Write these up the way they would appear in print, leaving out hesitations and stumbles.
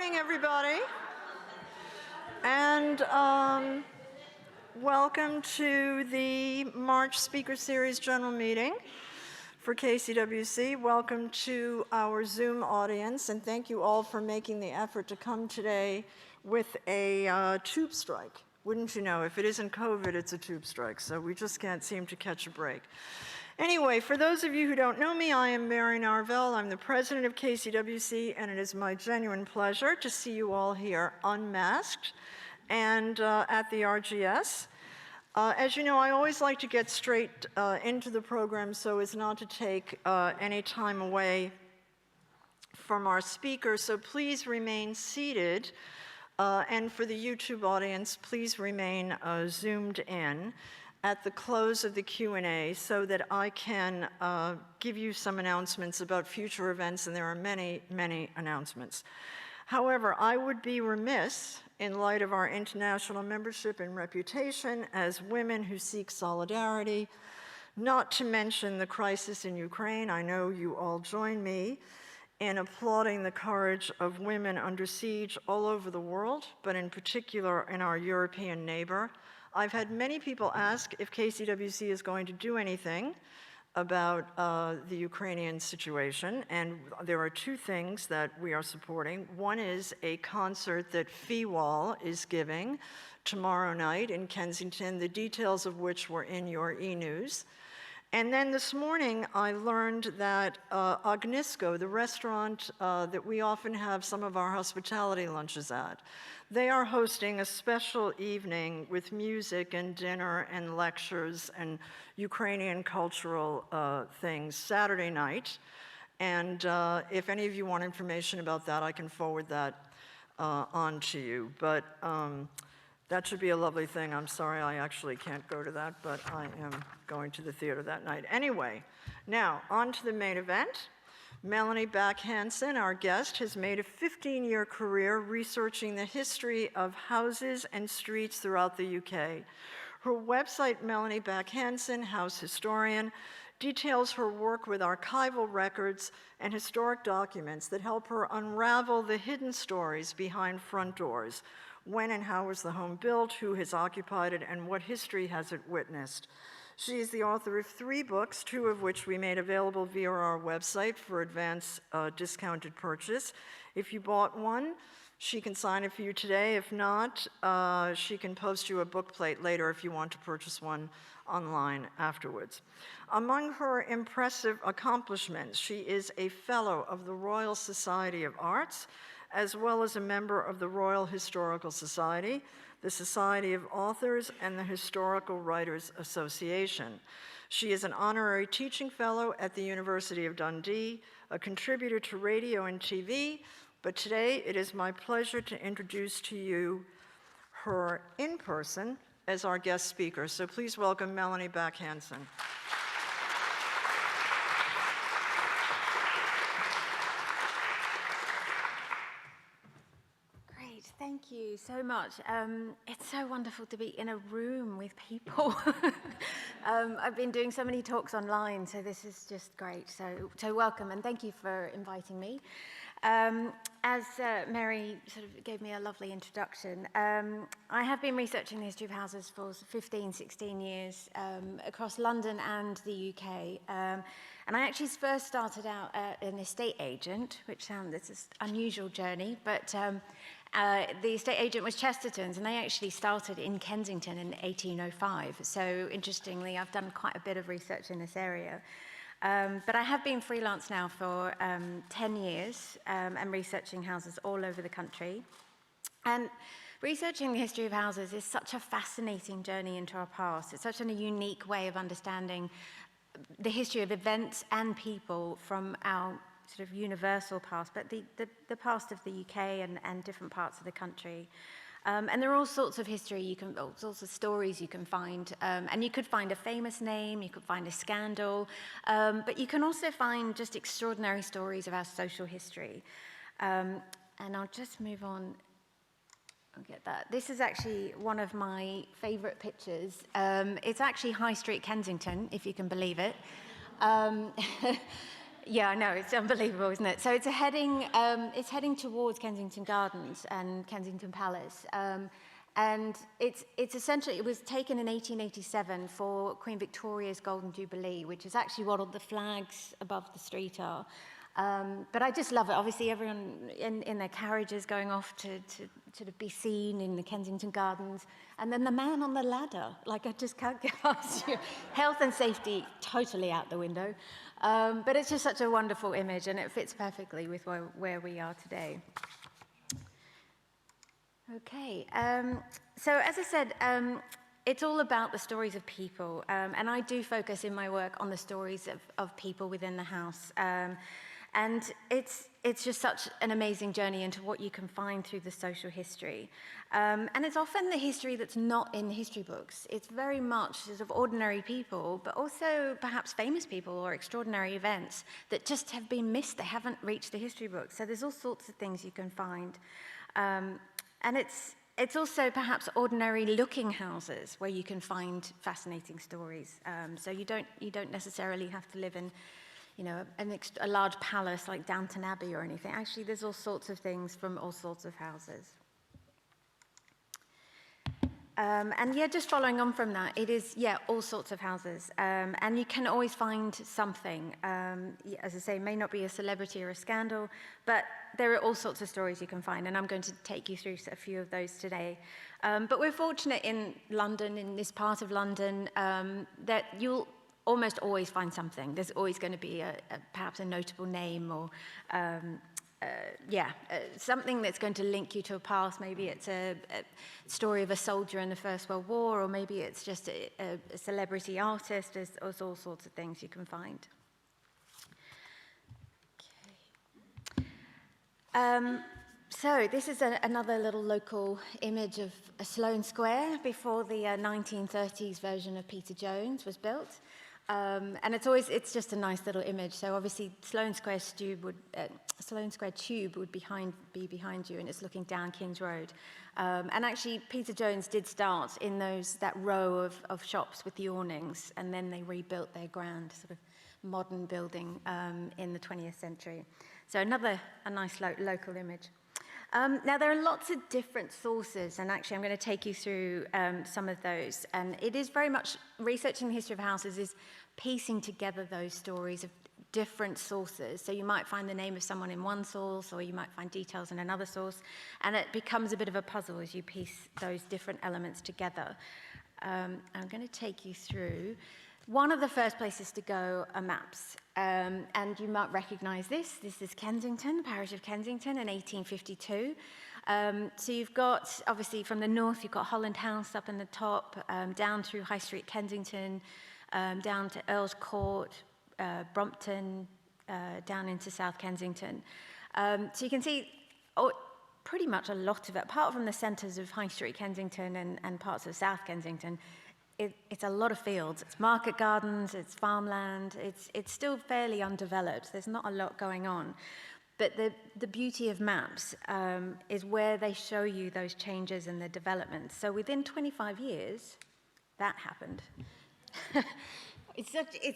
morning, everybody. And welcome to the March Speaker Series General Meeting for KCWC. Welcome to our Zoom audience, and thank you all for making the effort to come today with a tube strike. Wouldn't you know, if it isn't COVID, it's a tube strike, so we just can't seem to catch a break. Anyway, for those of you who don't know me, I am Mary Narvell. I'm the president of KCWC, and it is my genuine pleasure to see you all here unmasked and at the RGS. As you know, I always like to get straight into the program so as not to take any time away from our speakers, so please remain seated. And for the YouTube audience, please remain zoomed in at the close of the Q&A so that I can give you some announcements about future events, and there are many, many announcements. However, I would be remiss in light of our international membership and reputation as women who seek solidarity, not to mention the crisis in Ukraine. I know you all join me in applauding the courage of women under siege all over the world, but in particular in our European neighbor. I've had many people ask if KCWC is going to do anything about the Ukrainian situation, and there are two things that we are supporting. One is a concert that FEWAL is giving tomorrow night in Kensington, the details of which were in your e-news. And then this morning, I learned that Ognisko, the restaurant that we often have some of our hospitality lunches at, they are hosting a special evening with music and dinner and lectures and Ukrainian cultural things Saturday night. And if any of you want information about that, I can forward that on to you. But that should be a lovely thing. I'm sorry I actually can't go to that, but I am going to the theater that night. Anyway, now on to the main event. Melanie Backe-Hansen, our guest, has made a 15-year career researching the history of houses and streets throughout the UK. Her website, Melanie Backe-Hansen, House Historian, details her work with archival records and historic documents that help her unravel the hidden stories behind front doors. When and how was the home built, who has occupied it, and what history has it witnessed? She is the author of 3 books, 2 of which we made available via our website for advance discounted purchase. If you bought one, she can sign it for you today. If not, she can post you a book plate later if you want to purchase one online afterwards. Among her impressive accomplishments, she is a fellow of the Royal Society of Arts, as well as a member of the Royal Historical Society, the Society of Authors, and the Historical Writers Association. She is an honorary teaching fellow at the University of Dundee, a contributor to radio and TV, but today it is my pleasure to introduce to you her in person as our guest speaker. So please welcome Melanie Backe-Hansen. Thank you so much. It's so wonderful to be in a room with people. I've been doing so many talks online, so this is just great. So welcome, and thank you for inviting me. As Mary sort of gave me a lovely introduction, I have been researching the history of houses for 15, 16 years across London and the UK. And I actually first started out as an estate agent, which sounds, it's an unusual journey, but the estate agent was Chesterton's, and they actually started in Kensington in 1805. So interestingly, I've done quite a bit of research in this area. But I have been freelance now for 10 years and researching houses all over the country. And researching the history of houses is such a fascinating journey into our past. It's such a unique way of understanding the history of events and people from our sort of universal past, but the past of the UK and different parts of the country. And there are all sorts of history, all sorts of stories you can find. And you could find a famous name, you could find a scandal, but you can also find just extraordinary stories of our social history. And I'll just move on. I'll get that. This is actually one of my favorite pictures. It's actually High Street Kensington, if you can believe it. Yeah, I know, it's unbelievable, isn't it? So it's heading towards Kensington Gardens and Kensington Palace. And it's essentially, it was taken in 1887 for Queen Victoria's Golden Jubilee, which is actually what all the flags above the street are. But I just love it. Obviously, everyone in their carriages going off to sort of be seen in the Kensington Gardens. And then the man on the ladder, like I just can't get past you. Health and safety totally out the window. But it's just such a wonderful image, and it fits perfectly with where we are today. Okay, so as I said, it's all about the stories of people, and I do focus in my work on the stories of people within the house. And it's just such an amazing journey into what you can find through the social history. And it's often the history that's not in the history books. It's very much sort of ordinary people, but also perhaps famous people or extraordinary events that just have been missed. They haven't reached the history books. So there's all sorts of things you can find. And it's also perhaps ordinary looking houses where you can find fascinating stories. So you don't necessarily have to live in, you know, a large palace like Downton Abbey or anything. Actually, there's all sorts of things from all sorts of houses. And yeah, just following on from that, it is, yeah, all sorts of houses. And you can always find something. As I say, may not be a celebrity or a scandal, but there are all sorts of stories you can find. And I'm going to take you through a few of those today. But we're fortunate in London, in this part of London, that you'll almost always find something. There's always going to be perhaps a notable name or something that's going to link you to a past. Maybe it's a story of a soldier in the First World War, or maybe it's just a celebrity artist. There's all sorts of things you can find. Okay. So this is another little local image of a Sloane Square before the 1930s version of Peter Jones was built. And it's just a nice little image. So obviously Sloane Square Tube would be behind you, and it's looking down King's Road. And actually Peter Jones did start in that row of shops with the awnings, and then they rebuilt their grand sort of modern building in the 20th century. So a nice local image. Now, there are lots of different sources, and actually I'm going to take you through some of those. And it is very much, researching the history of houses is piecing together those stories of different sources. So you might find the name of someone in one source, or you might find details in another source, and it becomes a bit of a puzzle as you piece those different elements together. I'm going to take you through. One of the first places to go are maps, and you might recognize this. This is Kensington, the parish of Kensington in 1852. So you've got, obviously from the north, you've got Holland House up in the top, down through High Street Kensington, down to Earl's Court, Brompton, down into South Kensington. So you can see pretty much a lot of it, apart from the centres of High Street Kensington and parts of South Kensington. It's a lot of fields. It's market gardens, it's farmland, it's still fairly undeveloped. There's not a lot going on. But the beauty of maps is where they show you those changes and the developments. So within 25 years, that happened. It's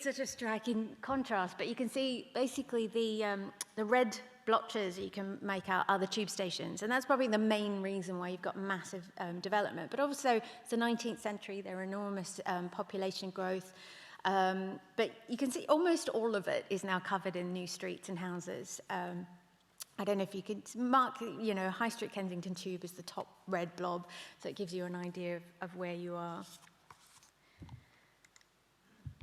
such a striking contrast, but you can see basically the red blotches you can make out are the tube stations, and that's probably the main reason why you've got massive development. But also, it's the 19th century, there are enormous population growth, but you can see almost all of it is now covered in new streets and houses. I don't know if you could mark, High Street Kensington Tube is the top red blob, so it gives you an idea of where you are.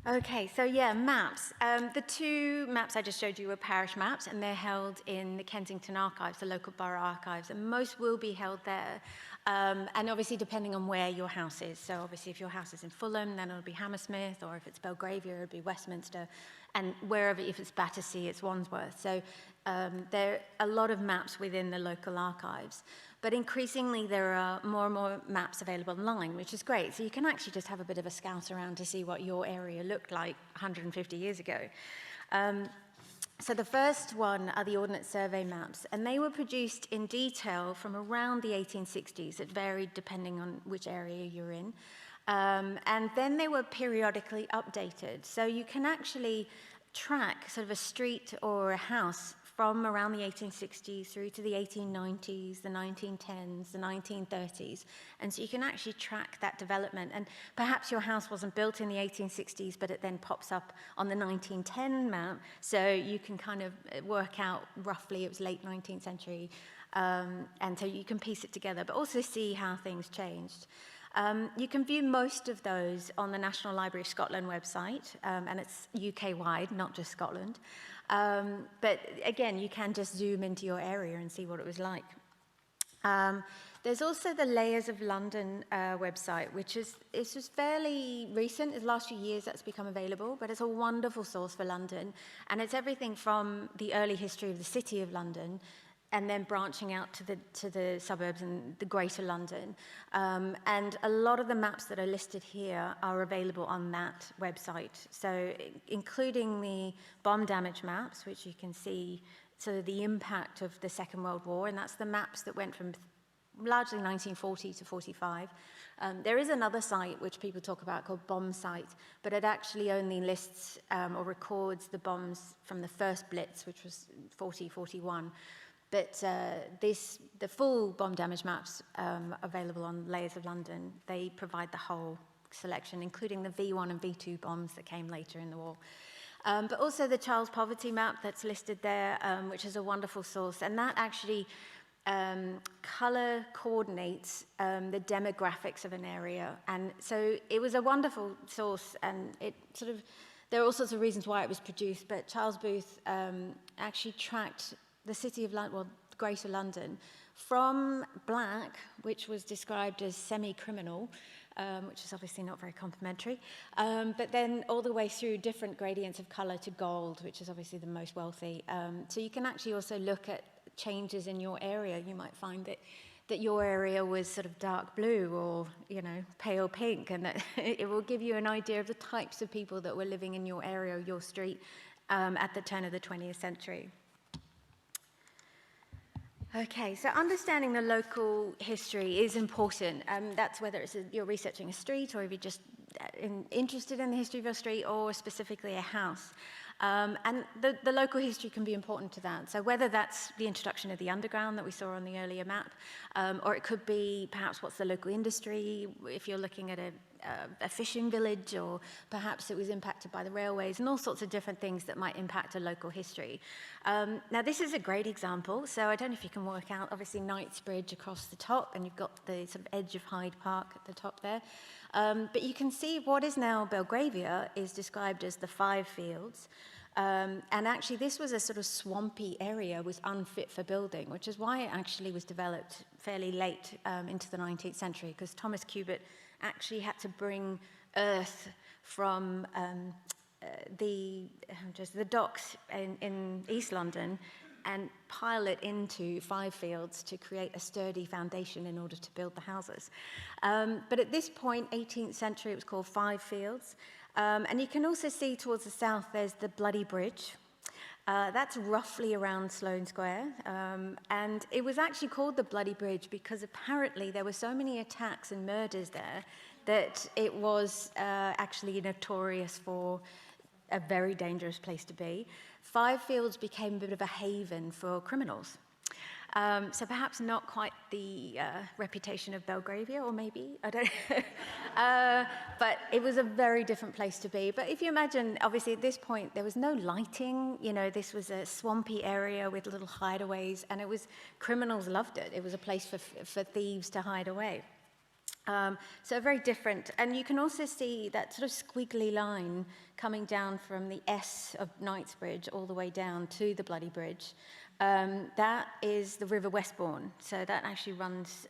Okay, so yeah, maps. The two maps I just showed you were parish maps, and they're held in the Kensington Archives, the local borough archives, and most will be held there. And obviously, depending on where your house is. So obviously, if your house is in Fulham, then it'll be Hammersmith, or if it's Belgravia, it'll be Westminster, and wherever, if it's Battersea, it's Wandsworth. So there are a lot of maps within the local archives. But increasingly, there are more and more maps available online, which is great. So you can actually just have a bit of a scout around to see what your area looked like 150 years ago. So the first one are the Ordnance Survey maps, and they were produced in detail from around the 1860s. It varied depending on which area you're in. And then they were periodically updated. So you can actually track sort of a street or a house from around the 1860s through to the 1890s, the 1910s, the 1930s. And so you can actually track that development. And perhaps your house wasn't built in the 1860s, but it then pops up on the 1910 map. So you can kind of work out roughly it was late 19th century. And so you can piece it together, but also see how things changed. You can view most of those on the National Library of Scotland website, and it's UK-wide, not just Scotland. But again, you can just zoom into your area and see what it was like. There's also the Layers of London website, which is just fairly recent. In the last few years that's become available, but it's a wonderful source for London. And it's everything from the early history of the City of London and then branching out to the suburbs and the Greater London. And a lot of the maps that are listed here are available on that website. So including the bomb damage maps, which you can see sort of the impact of the Second World War, and that's the maps that went from largely 1940 to 45. There is another site which people talk about called Bomb Site, but it actually only lists or records the bombs from the first Blitz, which was 40-41. But the full bomb damage maps available on Layers of London, they provide the whole selection, including the V1 and V2 bombs that came later in the war. But also the Child's Poverty map that's listed there, which is a wonderful source. And that actually color coordinates the demographics of an area. And so it was a wonderful source, and it sort of, there are all sorts of reasons why it was produced, but Charles Booth actually tracked the City of London, well, Greater London, from black, which was described as semi-criminal, which is obviously not very complimentary, but then all the way through different gradients of color to gold, which is obviously the most wealthy. So you can actually also look at changes in your area. You might find that your area was sort of dark blue or, you know, pale pink, and that it will give you an idea of the types of people that were living in your area or your street at the turn of the 20th century. Okay, so understanding the local history is important. That's whether you're researching a street or if you're just interested in the history of your street or specifically a house. And the local history can be important to that. So whether that's the introduction of the underground that we saw on the earlier map, or it could be perhaps what's the local industry, if you're looking at a fishing village, or perhaps it was impacted by the railways, and all sorts of different things that might impact a local history. Now this is a great example. So I don't know if you can work out, obviously Knightsbridge across the top, and you've got the sort of edge of Hyde Park at the top there. But you can see what is now Belgravia is described as the Five Fields. And actually this was a sort of swampy area, was unfit for building, which is why it actually was developed fairly late into the 19th century, because Thomas Cubitt actually had to bring earth from the docks in East London and pile it into Five Fields to create a sturdy foundation in order to build the houses. But at this point, 18th century, it was called Five Fields. And you can also see towards the south, there's the Bloody Bridge. That's roughly around Sloane Square. And it was actually called the Bloody Bridge because apparently there were so many attacks and murders there that it was actually notorious for a very dangerous place to be. Five Fields became a bit of a haven for criminals. So perhaps not quite the reputation of Belgravia, or maybe, I don't know. But it was a very different place to be. But if you imagine, obviously at this point, there was no lighting. You know, this was a swampy area with little hideaways, and criminals loved it. It was a place for thieves to hide away. So very different. And you can also see that sort of squiggly line coming down from the S of Knightsbridge all the way down to the Bloody Bridge. That is the River Westbourne, so that actually runs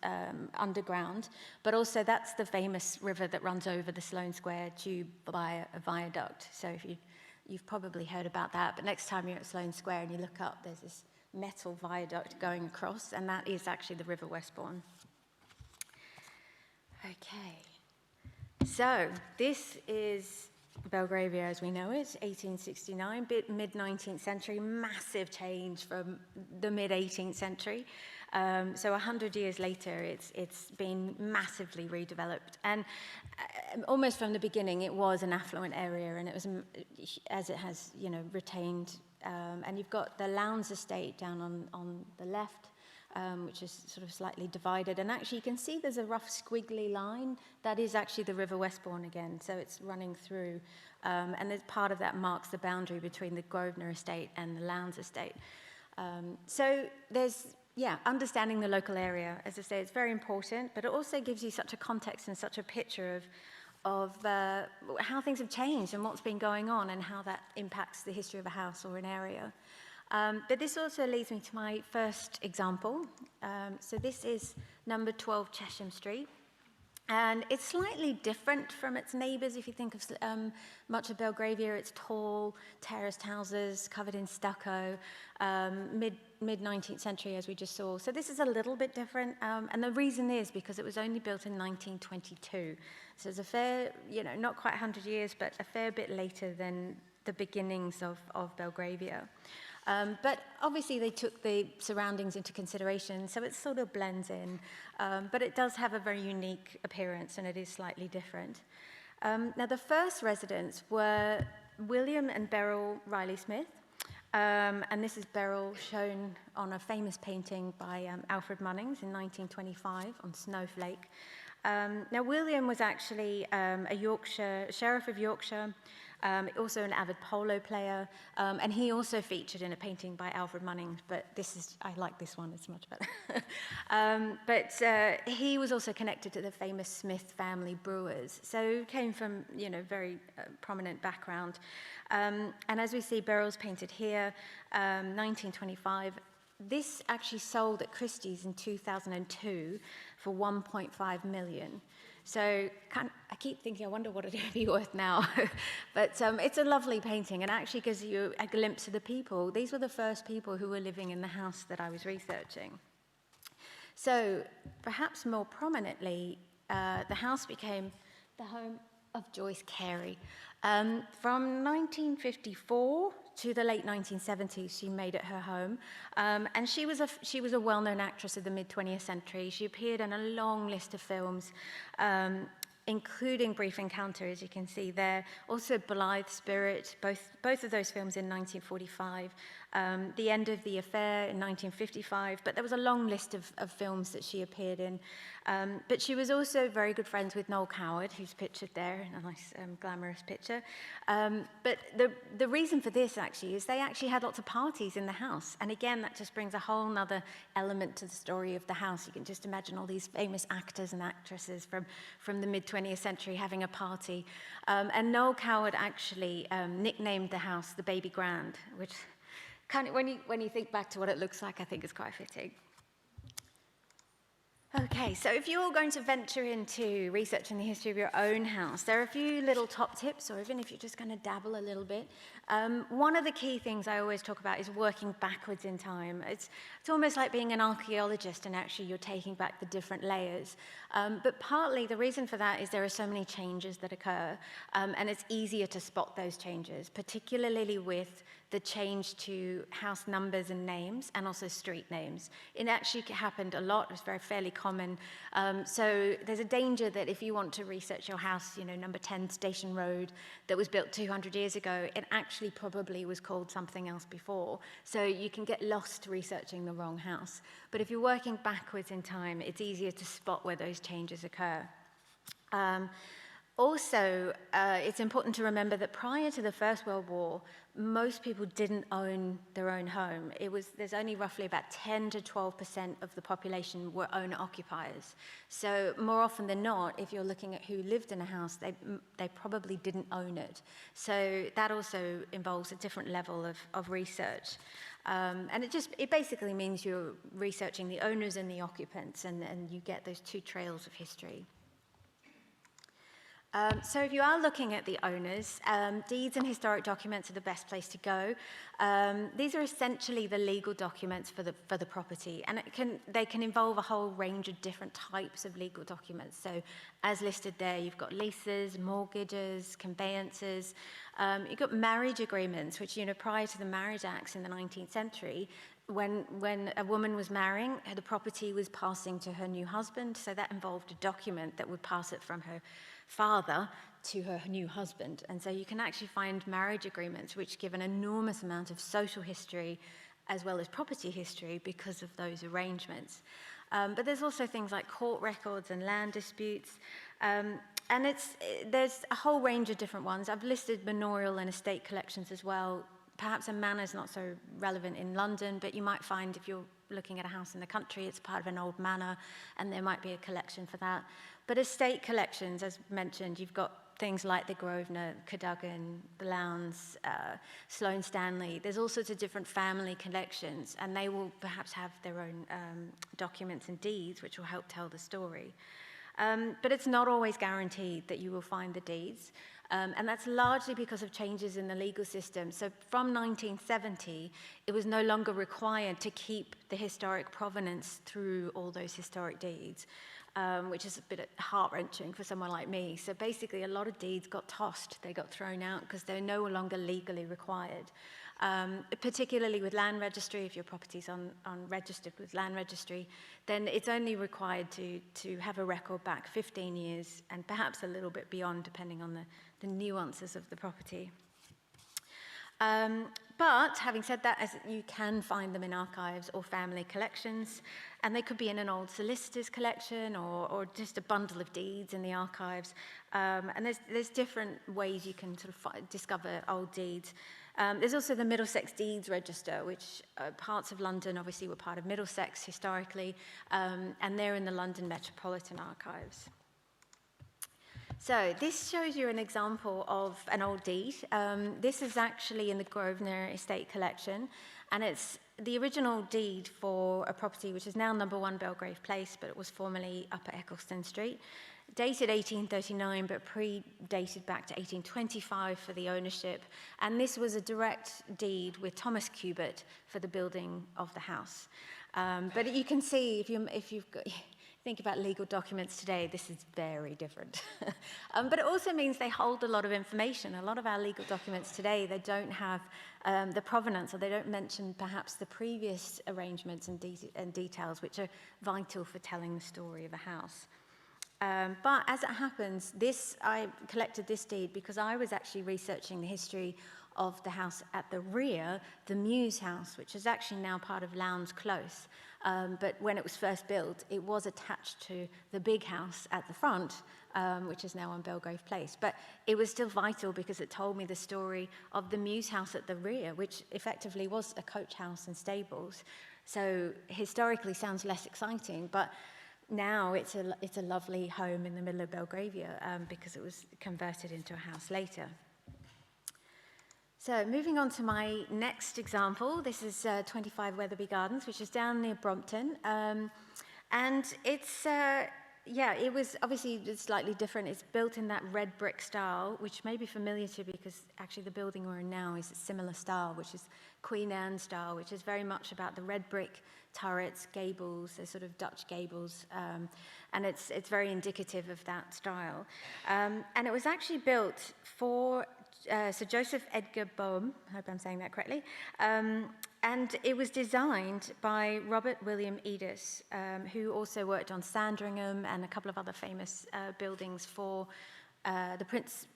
underground, but also that's the famous river that runs over the Sloane Square tube by a viaduct. So if you've probably heard about that, but next time you're at Sloane Square and you look up, there's this metal viaduct going across, and that is actually the River Westbourne. Okay, so this is Belgravia as we know it, 1869, mid-19th century, massive change from the mid-18th century. So 100 years later, it's been massively redeveloped. And almost from the beginning, it was an affluent area, and it was, as it has, retained. And you've got the Lowndes estate down on the left, which is sort of slightly divided. And actually, you can see there's a rough squiggly line. That is actually the River Westbourne again, so it's running through. And there's part of that marks the boundary between the Grosvenor estate and the Lowndes estate. So there's, understanding the local area, as I say, it's very important, but it also gives you such a context and such a picture of how things have changed and what's been going on and how that impacts the history of a house or an area. But this also leads me to my first example. So this is number 12 Chesham Street. And it's slightly different from its neighbours. If you think of much of Belgravia, it's tall, terraced houses covered in stucco, mid-19th century, as we just saw. So this is a little bit different. And the reason is because it was only built in 1922. So it's a fair, not quite 100 years, but a fair bit later than the beginnings of Belgravia. But obviously they took the surroundings into consideration, so it sort of blends in. But it does have a very unique appearance, and it is slightly different. Now, the first residents were William and Beryl Riley-Smith, and this is Beryl shown on a famous painting by Alfred Munnings in 1925 on Snowflake. Now, William was actually a sheriff of Yorkshire, also an avid polo player, and he also featured in a painting by Alfred Munnings, but I like this one, it's much better. But he was also connected to the famous Smith family brewers, so came from, very prominent background. And as we see, Beryl's painted here, 1925. This actually sold at Christie's in 2002 for 1.5 million. So I keep thinking, I wonder what it would be worth now. But it's a lovely painting, and actually gives you a glimpse of the people. These were the first people who were living in the house that I was researching. So perhaps more prominently, the house became the home of Joyce Carey. From 1954 to the late 1970s, she made it her home. And she was a well-known actress of the mid-20th century. She appeared in a long list of films, including Brief Encounter, as you can see there. Also Blithe Spirit, both of those films in 1945. The End of the Affair in 1955. But there was a long list of films that she appeared in. But she was also very good friends with Noel Coward, who's pictured there in a nice glamorous picture. But the reason for this actually is they actually had lots of parties in the house. And again, that just brings a whole nother element to the story of the house. You can just imagine all these famous actors and actresses from the mid-20th century having a party. And Noel Coward actually nicknamed the house the Baby Grand, which kind of, when you think back to what it looks like, I think is quite fitting. Okay, so if you're going to venture into researching the history of your own house, there are a few little top tips, or even if you're just going to dabble a little bit. One of the key things I always talk about is working backwards in time. It's almost like being an archaeologist, and actually you're taking back the different layers. But partly the reason for that is there are so many changes that occur, and it's easier to spot those changes, particularly with the change to house numbers and names, and also street names. It actually happened a lot. It was fairly common. So there's a danger that if you want to research your house, number 10 Station Road, that was built 200 years ago, it actually probably was called something else before. So you can get lost researching the wrong house. But if you're working backwards in time, it's easier to spot where those changes occur. Also, it's important to remember that prior to the First World War, most people didn't own their own home. There's only roughly about 10 to 12% of the population were owner-occupiers. So more often than not, if you're looking at who lived in a house, they probably didn't own it. So that also involves a different level of research. And it basically means you're researching the owners and the occupants, and you get those two trails of history. So if you are looking at the owners, deeds and historic documents are the best place to go. These are essentially the legal documents for the property, and they can involve a whole range of different types of legal documents. So as listed there, you've got leases, mortgages, conveyances. You've got marriage agreements, which, prior to the Marriage Acts in the 19th century, when a woman was marrying, the property was passing to her new husband, so that involved a document that would pass it from father to her new husband. And so you can actually find marriage agreements which give an enormous amount of social history as well as property history because of those arrangements. But there's also things like court records and land disputes. And there's a whole range of different ones. I've listed manorial and estate collections as well. Perhaps a manor is not so relevant in London, but you might find if you're looking at a house in the country, it's part of an old manor, and there might be a collection for that. But estate collections, as mentioned, you've got things like the Grosvenor, Cadogan, the Lowndes, Sloane Stanley. There's all sorts of different family collections, and they will perhaps have their own documents and deeds, which will help tell the story. But it's not always guaranteed that you will find the deeds. And that's largely because of changes in the legal system. So from 1970, it was no longer required to keep the historic provenance through all those historic deeds, which is a bit heart-wrenching for someone like me. So basically, a lot of deeds got tossed. They got thrown out because they're no longer legally required. Particularly with land registry, if your property's registered with land registry, then it's only required to have a record back 15 years and perhaps a little bit beyond, depending on the nuances of the property. But having said that, you can find them in archives or family collections, and they could be in an old solicitor's collection or just a bundle of deeds in the archives. And there's different ways you can sort of discover old deeds. There's also the Middlesex Deeds Register, which parts of London obviously were part of Middlesex historically, and they're in the London Metropolitan Archives. So this shows you an example of an old deed. This is actually in the Grosvenor Estate Collection, and it's the original deed for a property which is now number 1 Belgrave Place, but it was formerly Upper Eccleston Street. Dated 1839, but predated back to 1825 for the ownership. And this was a direct deed with Thomas Cubitt for the building of the house. But you can see, if you've got, think about legal documents today, this is very different. But it also means they hold a lot of information. A lot of our legal documents today, they don't have the provenance, or they don't mention perhaps the previous arrangements and details, which are vital for telling the story of a house. But as it happens, I collected this deed because I was actually researching the history of the house at the rear, the Mews House, which is actually now part of Lowndes Close. But when it was first built, it was attached to the big house at the front, which is now on Belgrave Place. But it was still vital because it told me the story of the Mews House at the rear, which effectively was a coach house and stables. So historically sounds less exciting, but now it's a lovely home in the middle of Belgravia because it was converted into a house later. So moving on to my next example, this is 25 Wetherby Gardens, which is down near Brompton. And it's, it was obviously slightly different. It's built in that red brick style, which may be familiar to you because actually the building we're in now is a similar style, which is Queen Anne style, which is very much about the red brick turrets, gables, they're sort of Dutch gables, and it's very indicative of that style. And it was actually built for Sir Joseph Edgar Bohme, I hope I'm saying that correctly, and it was designed by Robert William Edis, who also worked on Sandringham and a couple of other famous buildings for the Prince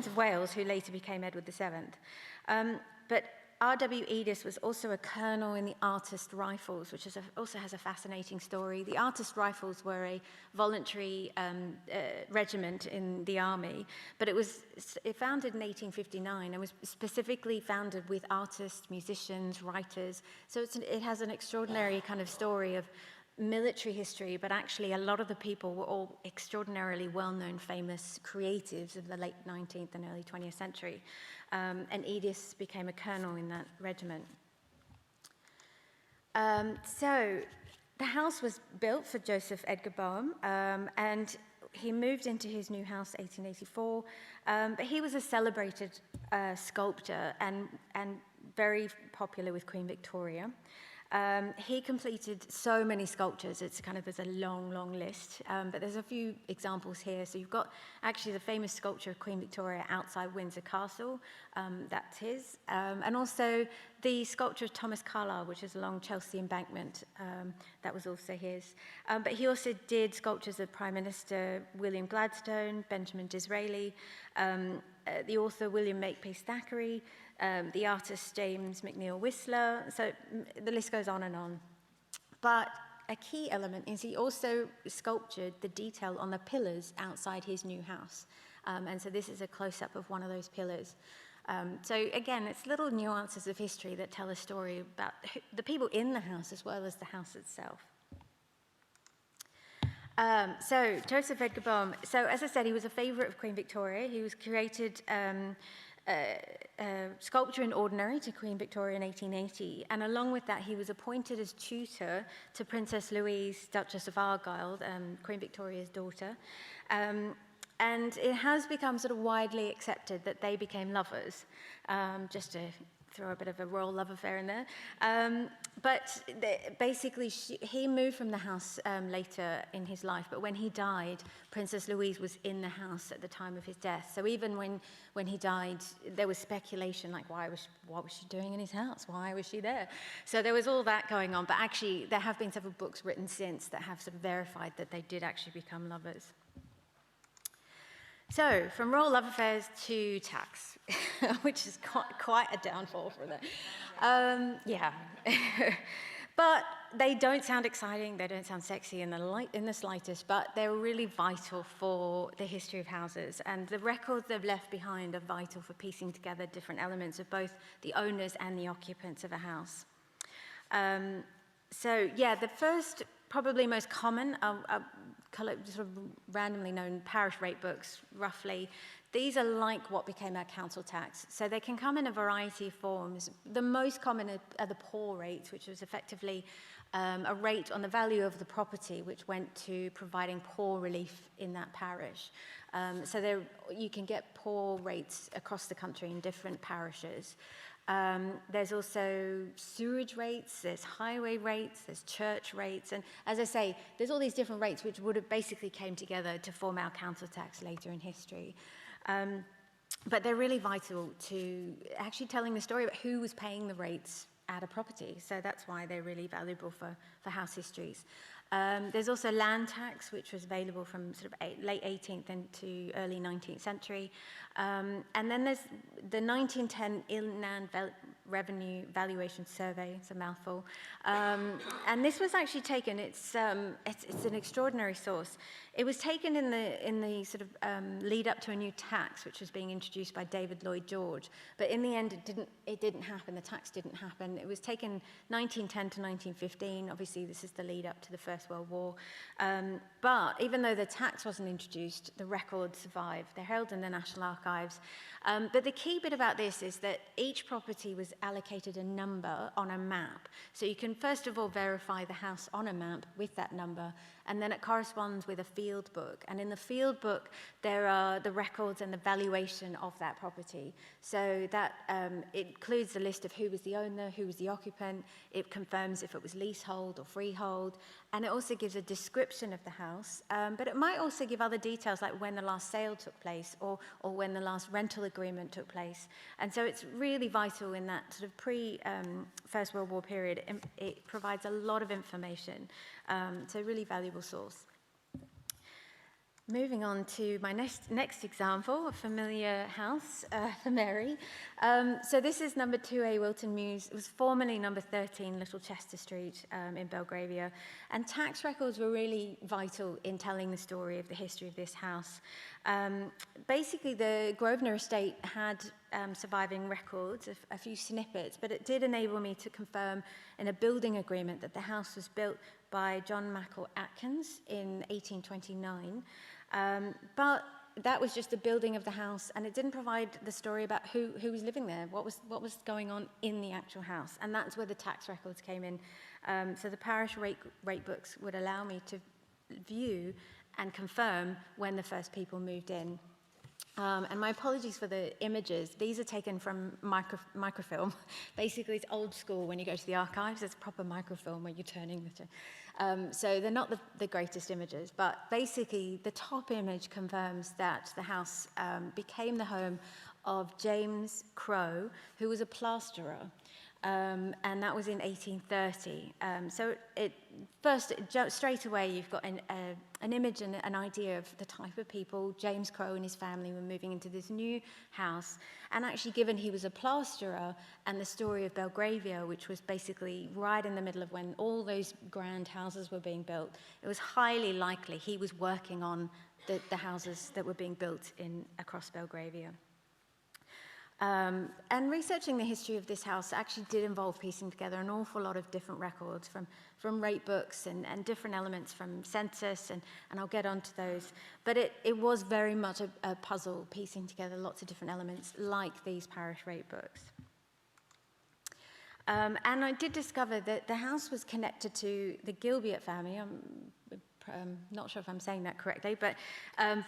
of Wales, who later became Edward VII. But R.W. Edis was also a colonel in the Artist Rifles, which also has a fascinating story. The Artist Rifles were a voluntary regiment in the army, but it was founded in 1859 and was specifically founded with artists, musicians, writers. So it has an extraordinary kind of story of military history, but actually a lot of the people were all extraordinarily well-known, famous creatives of the late 19th and early 20th century. And Edis became a colonel in that regiment. So the house was built for Joseph Edgar Bohme, and he moved into his new house 1884, but he was a celebrated sculptor and very popular with Queen Victoria. He completed so many sculptures, there's a long list, but there's a few examples here. So you've got actually the famous sculpture of Queen Victoria outside Windsor Castle, that's his, and also the sculpture of Thomas Carlyle, which is along Chelsea Embankment. That was also his. But he also did sculptures of Prime Minister William Gladstone, Benjamin Disraeli, the author William Makepeace Thackeray, the artist James McNeill Whistler. So the list goes on and on. But a key element is he also sculptured the detail on the pillars outside his new house. And so this is a close-up of one of those pillars. So again, it's little nuances of history that tell a story about the people in the house as well as the house itself. So Joseph Edgar Bohm. So as I said, he was a favourite of Queen Victoria. He was created sculptor in ordinary to Queen Victoria in 1880, and along with that, he was appointed as tutor to Princess Louise, Duchess of Argyll, Queen Victoria's daughter. And it has become sort of widely accepted that they became lovers, just to throw a bit of a royal love affair in there. But basically, he moved from the house later in his life, but when he died, Princess Louise was in the house at the time of his death. So even when he died, there was speculation, like, what was she doing in his house? Why was she there? So there was all that going on, but actually, there have been several books written since that have sort of verified that they did actually become lovers. So, from royal love affairs to tax, which is quite a downfall for them. Yeah. But they don't sound exciting, they don't sound sexy in the slightest, but they're really vital for the history of houses. And the records they've left behind are vital for piecing together different elements of both the owners and the occupants of a house. So, yeah, the first, probably most common, sort of randomly known parish rate books, roughly. These are like what became our council tax. So they can come in a variety of forms. The most common are the poor rates, which was effectively a rate on the value of the property, which went to providing poor relief in that parish. So you can get poor rates across the country in different parishes. There's also sewerage rates, there's highway rates, there's church rates, and as I say, there's all these different rates which would have basically came together to form our council tax later in history. But they're really vital to actually telling the story about who was paying the rates at a property, so that's why they're really valuable for house histories. There's also land tax, which was available from sort of late 18th into early 19th century. And then there's the 1910 Inland Revenue Valuation Survey. It's a mouthful. And this was actually taken, it's an extraordinary source. It was taken in the sort of lead up to a new tax, which was being introduced by David Lloyd George. But in the end, it didn't happen. The tax didn't happen. It was taken 1910 to 1915. Obviously, this is the lead up to the First World War. But even though the tax wasn't introduced, the records survived. They're held in the National Archives. But the key bit about this is that each property was allocated a number on a map. So you can first of all verify the house on a map with that number, and then it corresponds with a field book. And in the field book, there are the records and the valuation of that property. So that it includes a list of who was the owner, who was the occupant. It confirms if it was leasehold or freehold. And it also gives a description of the house. But it might also give other details, like when the last sale took place or when the last rental agreement took place. And so it's really vital in that sort of pre-First World War period. It provides a lot of information. So really valuable source. Moving on to my next example, a familiar house for Mary. So this is number 2A Wilton Mews. It was formerly number 13 Little Chester Street in Belgravia. And tax records were really vital in telling the story of the history of this house. Basically, the Grosvenor estate had surviving records, a few snippets, but it did enable me to confirm in a building agreement that the house was built by John Mackle Atkins in 1829. But that was just the building of the house, and it didn't provide the story about who was living there, what was going on in the actual house, and that's where the tax records came in. So the parish rate books would allow me to view and confirm when the first people moved in. And my apologies for the images. These are taken from microfilm. Basically, it's old school when you go to the archives. It's proper microfilm where you're turning the... so they're not the greatest images, but basically the top image confirms that the house became the home of James Crowe, who was a plasterer. and that was in 1830. So straight away, you've got an image and an idea of the type of people. James Crowe and his family were moving into this new house, and actually, given he was a plasterer, and the story of Belgravia, which was basically right in the middle of when all those grand houses were being built, it was highly likely he was working on the houses that were being built across Belgravia. And researching the history of this house actually did involve piecing together an awful lot of different records from rate books and different elements from census, and I'll get onto those. But it was very much a puzzle, piecing together lots of different elements like these parish rate books. And I did discover that the house was connected to the Gilbert family. I'm not sure if I'm saying that correctly, but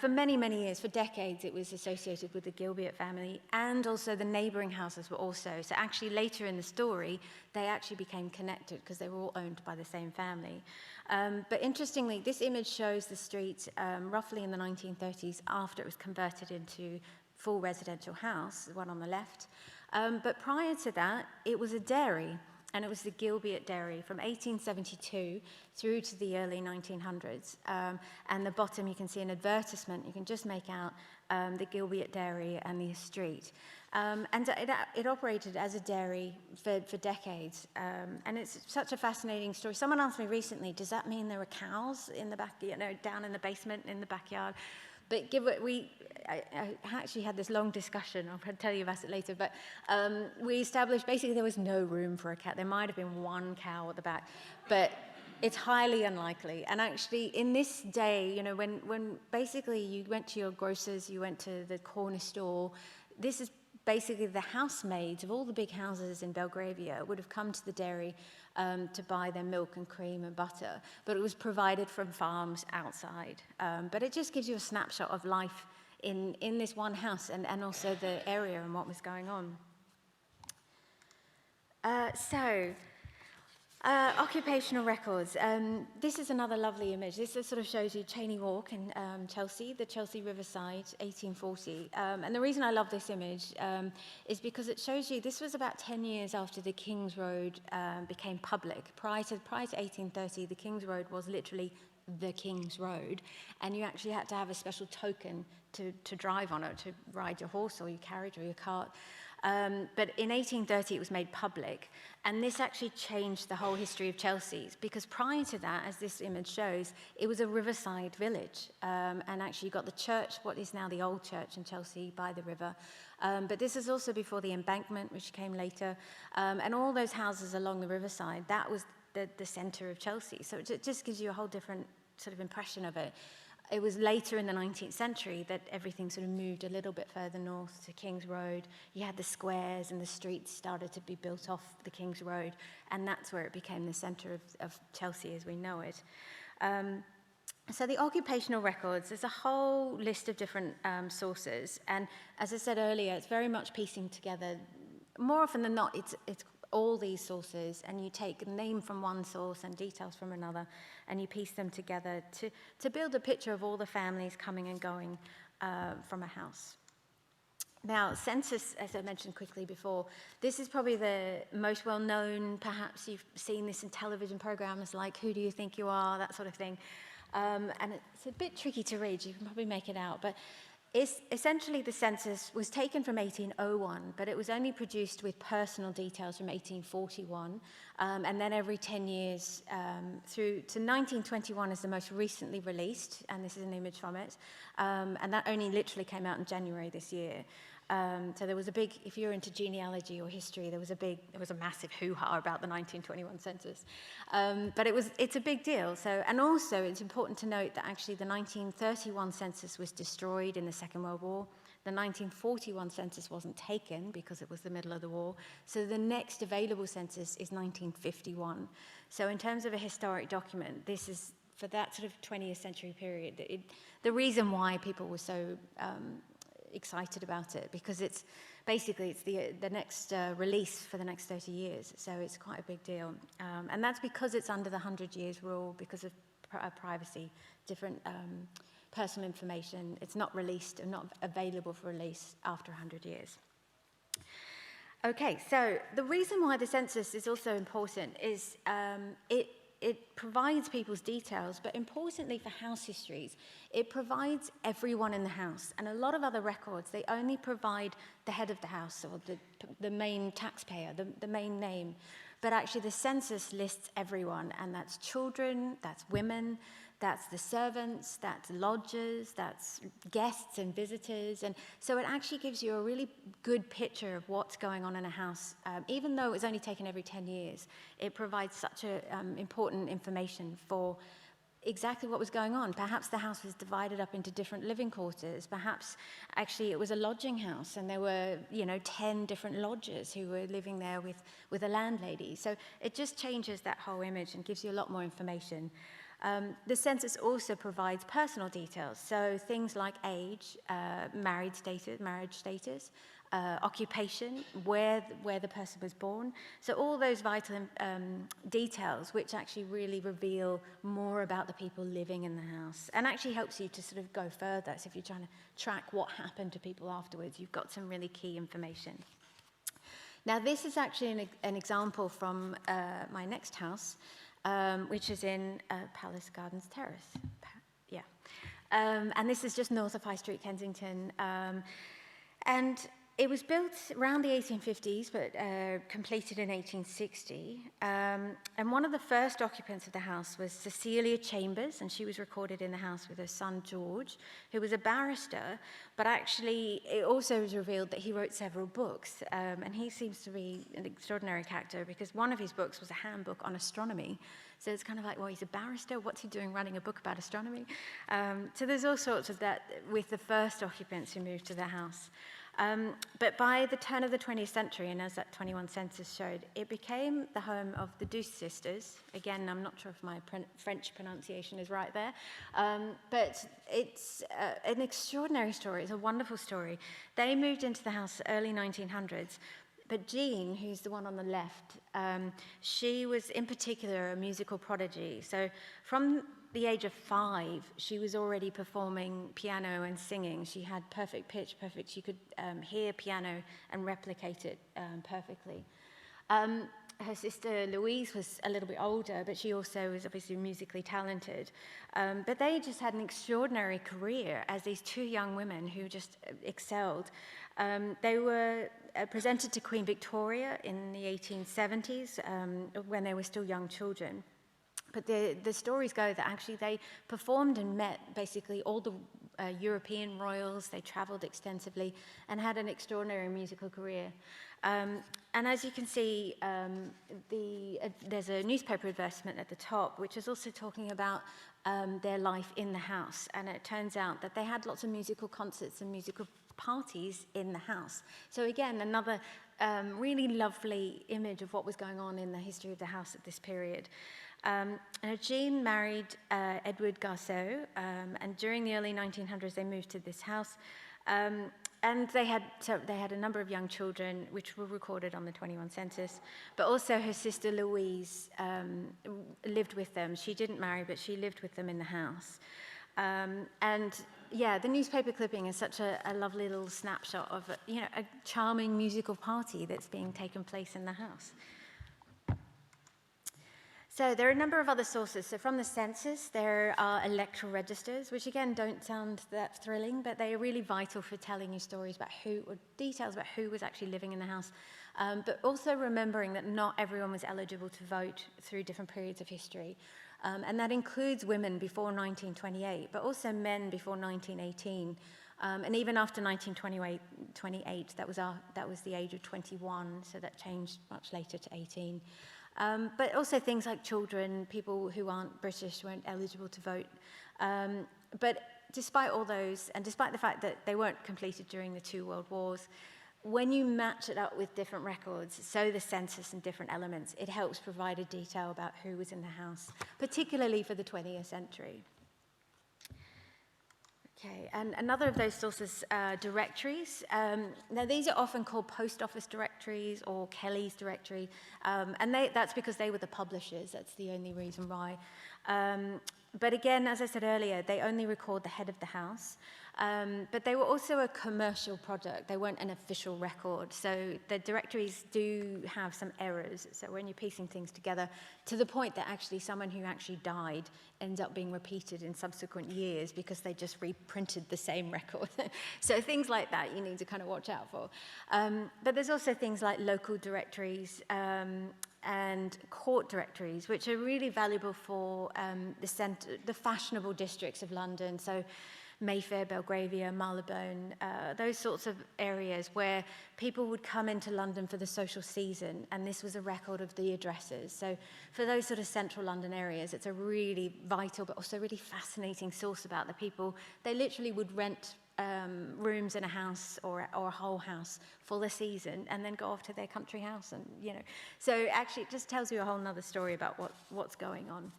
for many, many years, for decades, it was associated with the Gilbert family, and also the neighboring houses were also. So actually later in the story, they actually became connected because they were all owned by the same family. But interestingly, this image shows the street roughly in the 1930s after it was converted into full residential house, the one on the left. But prior to that, it was a dairy. And it was the Gilbert Dairy from 1872 through to the early 1900s. And the bottom, you can see an advertisement. You can just make out the Gilbert Dairy and the street. And it operated as a dairy for decades. And it's such a fascinating story. Someone asked me recently, does that mean there were cows in the back, down in the basement, in the backyard? But I actually had this long discussion, I'll tell you about it later, but we established basically there was no room for a cat. There might have been one cow at the back, but it's highly unlikely. And actually in this day, when basically you went to your grocers, you went to the corner store, this is basically the housemaids of all the big houses in Belgravia would have come to the dairy to buy their milk and cream and butter, but it was provided from farms outside. But it just gives you a snapshot of life in this one house and also the area and what was going on. Occupational records. This is another lovely image. This sort of shows you Cheney Walk in Chelsea, the Chelsea Riverside, 1840. And the reason I love this image is because it shows you this was about 10 years after the King's Road became public. Prior to 1830, the King's Road was literally the King's Road, and you actually had to have a special token to drive on it, to ride your horse or your carriage or your cart. But in 1830, it was made public, and this actually changed the whole history of Chelsea, because prior to that, as this image shows, it was a riverside village, and actually you got the church, what is now the old church in Chelsea by the river, but this is also before the embankment, which came later, and all those houses along the riverside, that was the centre of Chelsea, so it just gives you a whole different sort of impression of it. It was later in the 19th century that everything sort of moved a little bit further north to King's Road. You had the squares and the streets started to be built off the King's Road, and that's where it became the centre of Chelsea as we know it. So the occupational records, there's a whole list of different sources, and as I said earlier, it's very much piecing together. More often than not, it's all these sources, and you take a name from one source and details from another, and you piece them together to build a picture of all the families coming and going from a house. Now, census, as I mentioned quickly before, this is probably the most well-known. Perhaps you've seen this in television programs like Who Do You Think You Are, that sort of thing. And it's a bit tricky to read, you can probably make it out, but essentially the census was taken from 1801, but it was only produced with personal details from 1841, and then every 10 years through to 1921 is the most recently released, and this is an image from it, and that only literally came out in January this year. So there was a big, if you're into genealogy or history, there was a massive hoo-ha about the 1921 census. But it's a big deal. So, and also it's important to note that actually the 1931 census was destroyed in the Second World War. The 1941 census wasn't taken because it was the middle of the war. So the next available census is 1951. So in terms of a historic document, this is, for that sort of 20th century period, the reason why people were so excited about it, because it's basically the next release for the next 30 years, so it's quite a big deal, and that's because it's under the 100 years rule because of privacy, different personal information. It's not released and not available for release after 100 years. Okay, so the reason why the census is also important is it provides people's details, but importantly for house histories, it provides everyone in the house. And a lot of other records, they only provide the head of the house or the main taxpayer, the main name. But actually the census lists everyone, and that's children, that's women, that's the servants, that's lodgers, that's guests and visitors. And so it actually gives you a really good picture of what's going on in a house. Even though it's only taken every 10 years, it provides such important information for exactly what was going on. Perhaps the house was divided up into different living quarters. Perhaps actually it was a lodging house and there were, 10 different lodgers who were living there with a landlady. So it just changes that whole image and gives you a lot more information. The census also provides personal details, so things like age, marriage status, occupation, where the person was born. So all those vital details which actually really reveal more about the people living in the house and actually helps you to sort of go further. So if you're trying to track what happened to people afterwards, you've got some really key information. Now this is actually an example from my next house, which is in Palace Gardens Terrace. And this is just north of High Street, Kensington. And it was built around the 1850s, but completed in 1860. And one of the first occupants of the house was Cecilia Chambers, and she was recorded in the house with her son George, who was a barrister, but actually it also was revealed that he wrote several books. And he seems to be an extraordinary character because one of his books was a handbook on astronomy. So it's kind of like, well, he's a barrister, what's he doing writing a book about astronomy? So there's all sorts of that with the first occupants who moved to the house. But by the turn of the 20th century, and as that 21 census showed, it became the home of the Douce sisters. Again, I'm not sure if my French pronunciation is right there, but it's an extraordinary story. It's a wonderful story. They moved into the house early 1900s, but Jean, who's the one on the left, she was in particular a musical prodigy. So from the age of 5, she was already performing piano and singing. She had perfect pitch, she could hear piano and replicate it perfectly. Her sister Louise was a little bit older, but she also was obviously musically talented. But they just had an extraordinary career as these two young women who just excelled. They were presented to Queen Victoria in the 1870s when they were still young children. But the stories go that actually they performed and met basically all the European royals. They traveled extensively and had an extraordinary musical career. And as you can see, there's a newspaper advertisement at the top, which is also talking about their life in the house. And it turns out that they had lots of musical concerts and musical parties in the house. So again, another really lovely image of what was going on in the history of the house at this period. Jean married Edward Garceau, and during the early 1900s they moved to this house, and they had a number of young children which were recorded on the 21 census, but also her sister Louise lived with them. She didn't marry, but she lived with them in the house. And yeah, the newspaper clipping is such a lovely little snapshot of a charming musical party that's being taken place in the house. So there are a number of other sources. So from the census, there are electoral registers, which again don't sound that thrilling, but they are really vital for telling you stories about details about who was actually living in the house. But also remembering that not everyone was eligible to vote through different periods of history. And that includes women before 1928, but also men before 1918. And even after 1928, that was the age of 21, so that changed much later to 18. But also things like children, people who aren't British weren't eligible to vote. But despite all those, and despite the fact that they weren't completed during the 2 world wars, when you match it up with different records, so the census and different elements, it helps provide a detail about who was in the house, particularly for the 20th century. Okay, and another of those sources are directories. Now, these are often called post office directories or Kelly's directory, and that's because they were the publishers. That's the only reason why. But again, as I said earlier, they only record the head of the house. But they were also a commercial product. They weren't an official record. So the directories do have some errors. So when you're piecing things together, to the point that actually someone who actually died ends up being repeated in subsequent years because they just reprinted the same record. So things like that you need to kind of watch out for. But there's also things like local directories and court directories, which are really valuable for the fashionable districts of London. So Mayfair, Belgravia, Marylebone, those sorts of areas where people would come into London for the social season, and this was a record of the addresses. So for those sort of central London areas, it's a really vital but also really fascinating source about the people. They literally would rent rooms in a house or a whole house for the season and then go off to their country house, and so actually it just tells you a whole nother story about what's going on.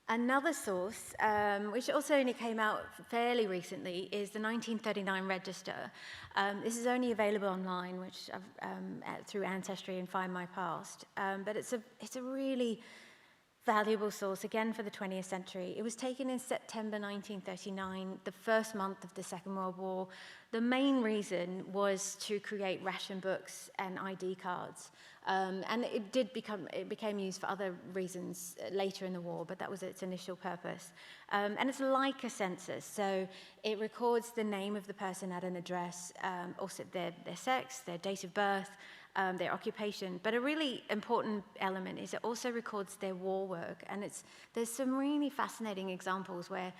Another source, which also only came out fairly recently, is the 1939 Register. This is only available online, which through Ancestry and Find My Past. But it's a really valuable source, again, for the 20th century. It was taken in September 1939, the first month of the Second World War. The main reason was to create ration books and ID cards. And it became used for other reasons later in the war, but that was its initial purpose. And it's like a census, so it records the name of the person at an address, also their sex, their date of birth, their occupation. But a really important element is it also records their war work, and there's some really fascinating examples where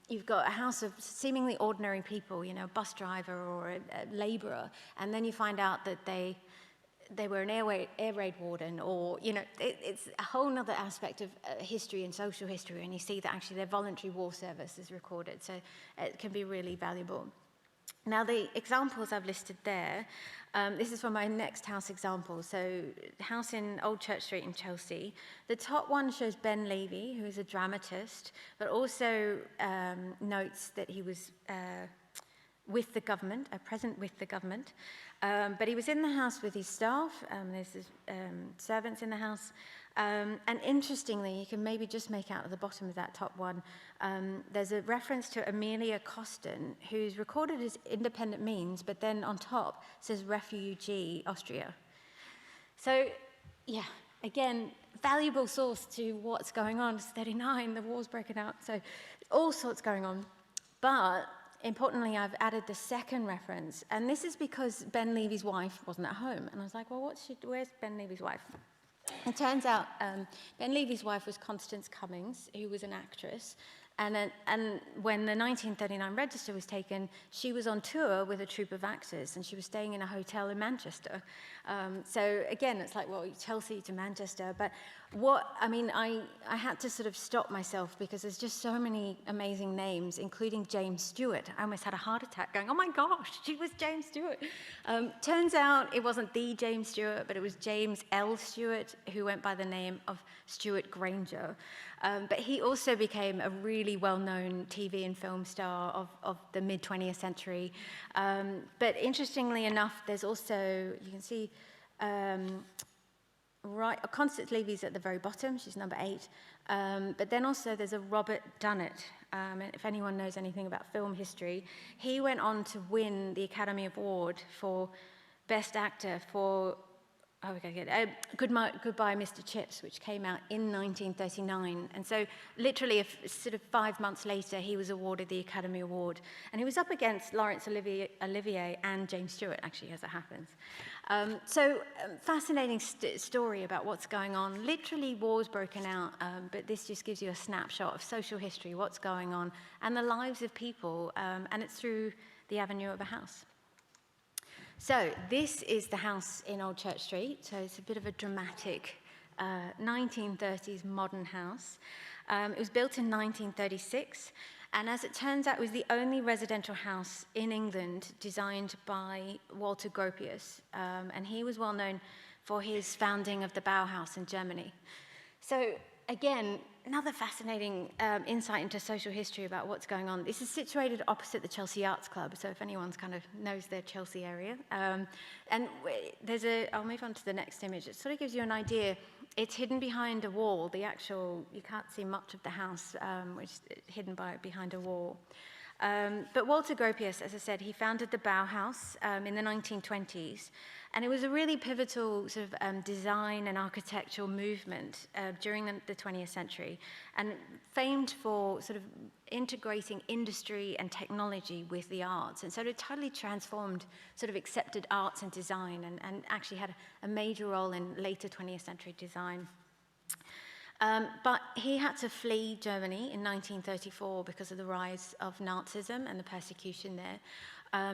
you've got a house of seemingly ordinary people, a bus driver or a labourer, and then you find out that they were an air raid warden, or, it's a whole other aspect of history and social history, and you see that actually their voluntary war service is recorded, so it can be really valuable. Now, the examples I've listed there, this is for my next house example. So, house in Old Church Street in Chelsea. The top one shows Ben Levy, who is a dramatist, but also notes that he was with the government, present with the government. But he was in the house with his staff. There's servants in the house. And interestingly, you can maybe just make out at the bottom of that top one, there's a reference to Amelia Costin, who's recorded as independent means, but then on top says refugee Austria. So, yeah, again, valuable source to what's going on. It's 39, the war's broken out, so all sorts going on. But importantly, I've added the second reference, and this is because Ben Levy's wife wasn't at home. And I was like, well, where's Ben Levy's wife? It turns out Ben Levy's wife was Constance Cummings, who was an actress. And when the 1939 Register was taken, she was on tour with a troupe of actors, and she was staying in a hotel in Manchester. So again, it's like, well, Chelsea to Manchester. But I had to sort of stop myself because there's just so many amazing names, including James Stewart. I almost had a heart attack going, oh my gosh, she was James Stewart. Turns out it wasn't the James Stewart, but it was James L. Stewart, who went by the name of Stuart Granger. But he also became a really well-known TV and film star of the mid-20th century. But interestingly enough, there's also, you can see, Constance Levy's at the very bottom, she's number 8. But then also there's a Robert Dunnett. And if anyone knows anything about film history, he went on to win the Academy Award for Best Actor for Goodbye, Mr. Chips, which came out in 1939. And so literally sort of 5 months later, he was awarded the Academy Award. And he was up against Laurence Olivier and James Stewart, actually, as it happens. Fascinating story about what's going on. Literally, war's broken out, but this just gives you a snapshot of social history, what's going on, and the lives of people, and it's through the avenue of a house. So this is the house in Old Church Street. So it's a bit of a dramatic 1930s modern house. It was built in 1936. And as it turns out, it was the only residential house in England designed by Walter Gropius. And he was well known for his founding of the Bauhaus in Germany. So again, another fascinating insight into social history about what's going on. This is situated opposite the Chelsea Arts Club, so if anyone's kind of knows their Chelsea area. And I'll move on to the next image. It sort of gives you an idea it's hidden behind a wall. You can't see much of the house, which is hidden behind a wall. But Walter Gropius, as I said, he founded the Bauhaus in the 1920s, and it was a really pivotal sort of design and architectural movement during the 20th century, and famed for sort of integrating industry and technology with the arts. And so it totally transformed sort of accepted arts and design, and actually had a major role in later 20th century design. But he had to flee Germany in 1934 because of the rise of Nazism and the persecution there.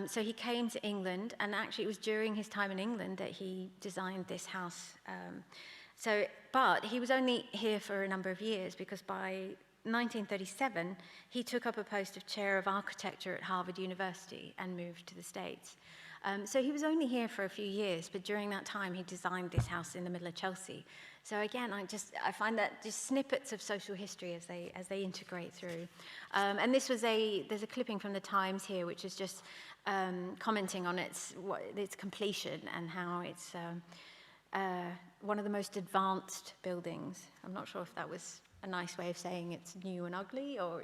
So he came to England, and actually it was during his time in England that he designed this house. But he was only here for a number of years, because by 1937, he took up a post of chair of architecture at Harvard University and moved to the States. So he was only here for a few years, but during that time, he designed this house in the middle of Chelsea. So again, I find that just snippets of social history as they integrate through. And there's a clipping from the Times here, which is just commenting on its completion and how it's one of the most advanced buildings. I'm not sure if that was a nice way of saying it's new and ugly, or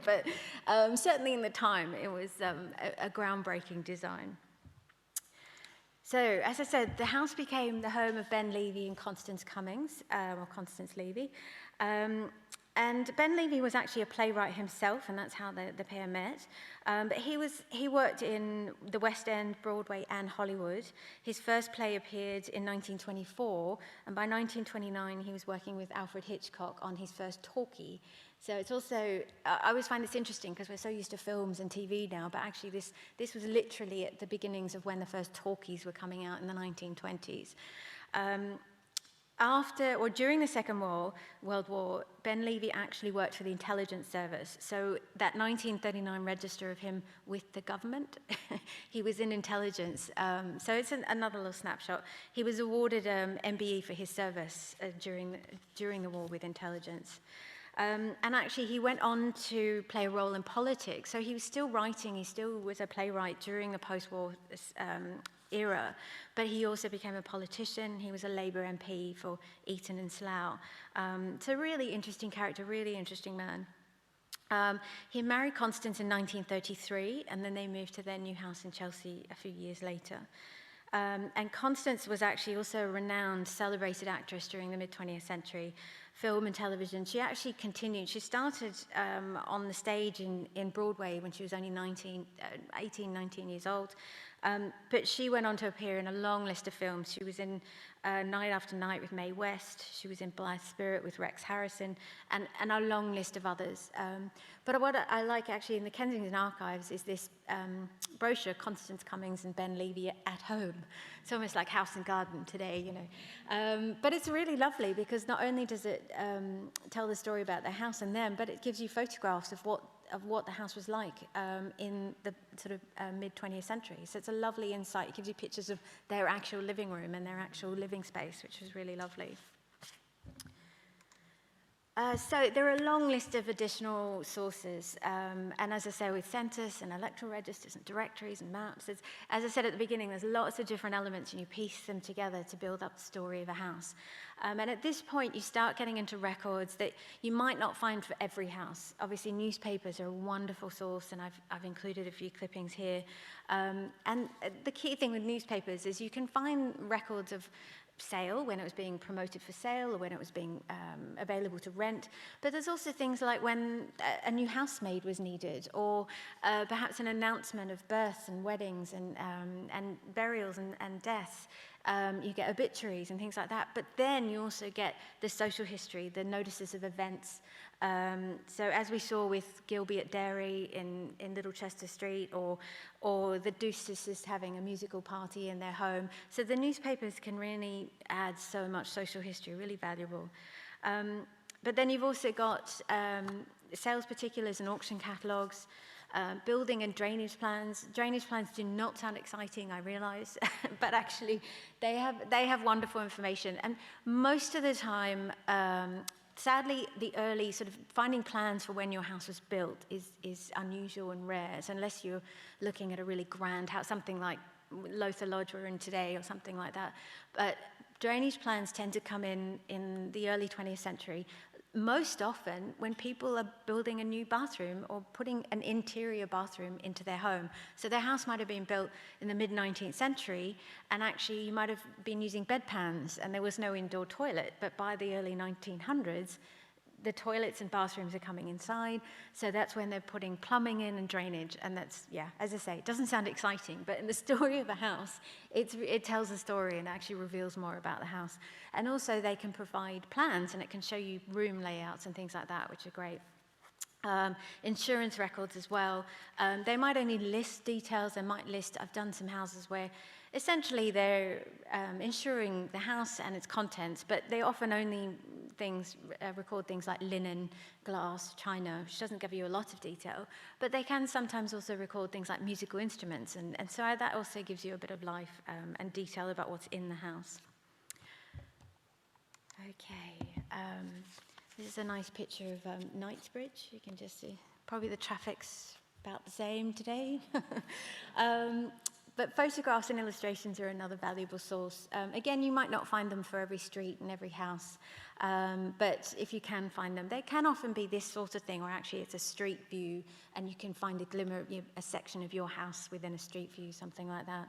but certainly in the time, it was a groundbreaking design. So, as I said, the house became the home of Ben Levy and Constance Cummings, or Constance Levy. And Ben Levy was actually a playwright himself, and that's how the pair met. But he worked in the West End, Broadway, and Hollywood. His first play appeared in 1924, and by 1929, he was working with Alfred Hitchcock on his first talkie. So it's also, I always find this interesting because we're so used to films and TV now, but actually this was literally at the beginnings of when the first talkies were coming out in the 1920s. During the Second World War, Ben Levy actually worked for the intelligence service. So that 1939 register of him with the government, he was in intelligence. So it's another little snapshot. He was awarded MBE for his service during the war with intelligence. And actually, he went on to play a role in politics. So he was still writing. He still was a playwright during the post-war era. But he also became a politician. He was a Labour MP for Eton and Slough. So really interesting character, really interesting man. He married Constance in 1933, and then they moved to their new house in Chelsea a few years later. And Constance was actually also a renowned, celebrated actress during the mid-20th century, film and television. She actually continued. She started on the stage in Broadway when she was only 18, 19 years old. But she went on to appear in a long list of films. She was in Night After Night with Mae West. She was in Blithe Spirit with Rex Harrison, and a long list of others. But what I like actually in the Kensington Archives is this brochure, Constance Cummings and Ben Levy at Home. It's almost like House and Garden today, you know. But it's really lovely because not only does it tell the story about the house and them, but it gives you photographs of what the house was like in the sort of mid-20th century. So it's a lovely insight. It gives you pictures of their actual living room and their actual living space, which was really lovely. So there are a long list of additional sources, and as I say, with census and electoral registers and directories and maps, as I said at the beginning, there's lots of different elements, and you piece them together to build up the story of a house. And at this point, you start getting into records that you might not find for every house. Obviously, newspapers are a wonderful source, and I've included a few clippings here. And the key thing with newspapers is you can find records of sale, when it was being promoted for sale or when it was being available to rent. But there's also things like when a new housemaid was needed, or perhaps an announcement of births and weddings and burials and deaths. You get obituaries and things like that. But then you also get the social history, the notices of events. So as we saw with Gilby at Derry in Little Chester Street, or the Deuceses having a musical party in their home. So the newspapers can really add so much social history, really valuable. But then you've also got sales particulars and auction catalogues, building and drainage plans. Drainage plans do not sound exciting, I realize, but actually they have wonderful information. And most of the time, sadly, the early sort of finding plans for when your house was built is unusual and rare. So unless you're looking at a really grand house, something like Lotha Lodge we're in today or something like that. But drainage plans tend to come in the early 20th century, most often when people are building a new bathroom or putting an interior bathroom into their home. So their house might have been built in the mid-19th century, and actually you might have been using bedpans and there was no indoor toilet, but by the early 1900s, the toilets and bathrooms are coming inside, so that's when they're putting plumbing in and drainage, and that's, yeah, as I say, it doesn't sound exciting, but in the story of a house, it tells a story and actually reveals more about the house. And also they can provide plans, and it can show you room layouts and things like that, which are great. Insurance records as well. They might only list details, they might list, I've done some houses where essentially they're insuring the house and its contents, but they often only record things like linen, glass, china, which doesn't give you a lot of detail, but they can sometimes also record things like musical instruments, and so that also gives you a bit of life and detail about what's in the house. Okay, this is a nice picture of Knightsbridge. You can just see, probably the traffic's about the same today. But photographs and illustrations are another valuable source. Again, you might not find them for every street and every house, but if you can find them, they can often be this sort of thing, where actually it's a street view and you can find a glimmer of a section of your house within a street view, something like that.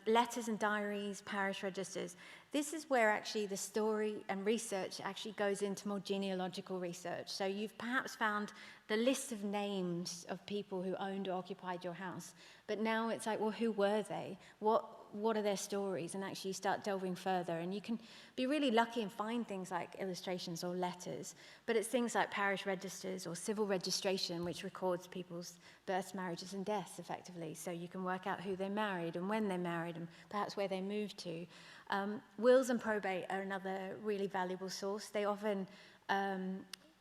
Letters and diaries, parish registers. This is where actually the story and research actually goes into more genealogical research. So you've perhaps found the list of names of people who owned or occupied your house, but now it's like, well, who were they? What are their stories? And actually you start delving further, and you can be really lucky and find things like illustrations or letters, but it's things like parish registers or civil registration, which records people's births, marriages and deaths effectively, so you can work out who they married and when they married and perhaps where they moved to. Wills and probate are another really valuable source. They often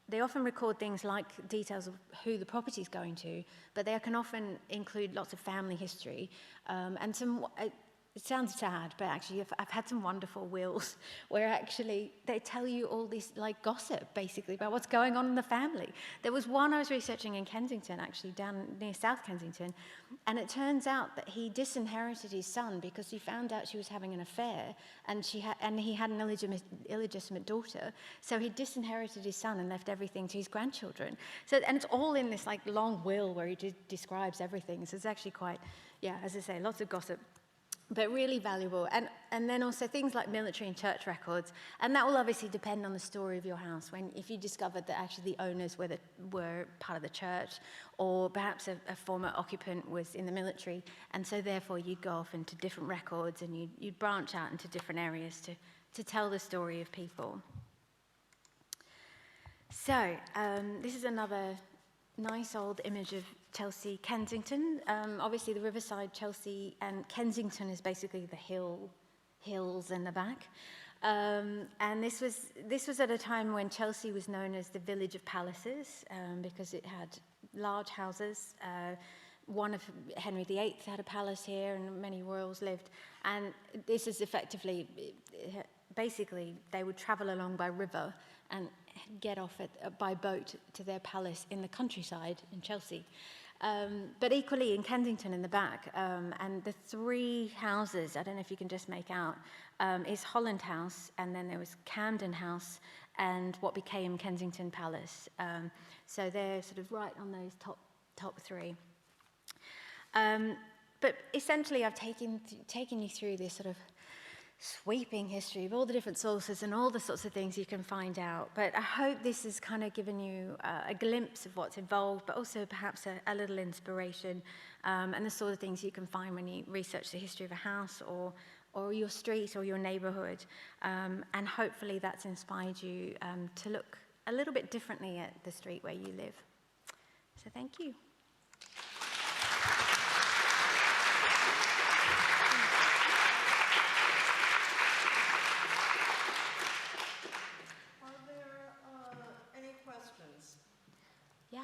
record things like details of who the property is going to, but they can often include lots of family history and some. It sounds sad, but actually I've had some wonderful wills where actually they tell you all this like gossip basically about what's going on in the family. There was one I was researching in Kensington, actually down near South Kensington, and it turns out that he disinherited his son because he found out she was having an affair, and he had an illegitimate daughter, so he disinherited his son and left everything to his grandchildren. So, and it's all in this like long will where he describes everything. So it's actually quite, yeah, as I say, lots of gossip, but really valuable. And then also things like military and church records, and that will obviously depend on the story of your house. If you discovered that actually the owners were part of the church, or perhaps a former occupant was in the military, and so therefore you'd go off into different records and you'd branch out into different areas to tell the story of people. So this is another nice old image of Chelsea, Kensington. Obviously the riverside, Chelsea, and Kensington is basically the hills in the back. And this was at a time when Chelsea was known as the village of palaces, because it had large houses. One of Henry VIII had a palace here, and many royals lived. And this is effectively, basically, they would travel along by river and get off by boat to their palace in the countryside in Chelsea. But equally in Kensington in the back, and the three houses, I don't know if you can just make out, is Holland House, and then there was Camden House, and what became Kensington Palace. So they're sort of right on those top three. But essentially I've taken you through this sort of sweeping history of all the different sources and all the sorts of things you can find out. But I hope this has kind of given you a glimpse of what's involved, but also perhaps a little inspiration, and the sort of things you can find when you research the history of a house or your street or your neighborhood. And hopefully that's inspired you to look a little bit differently at the street where you live. So thank you. Yeah.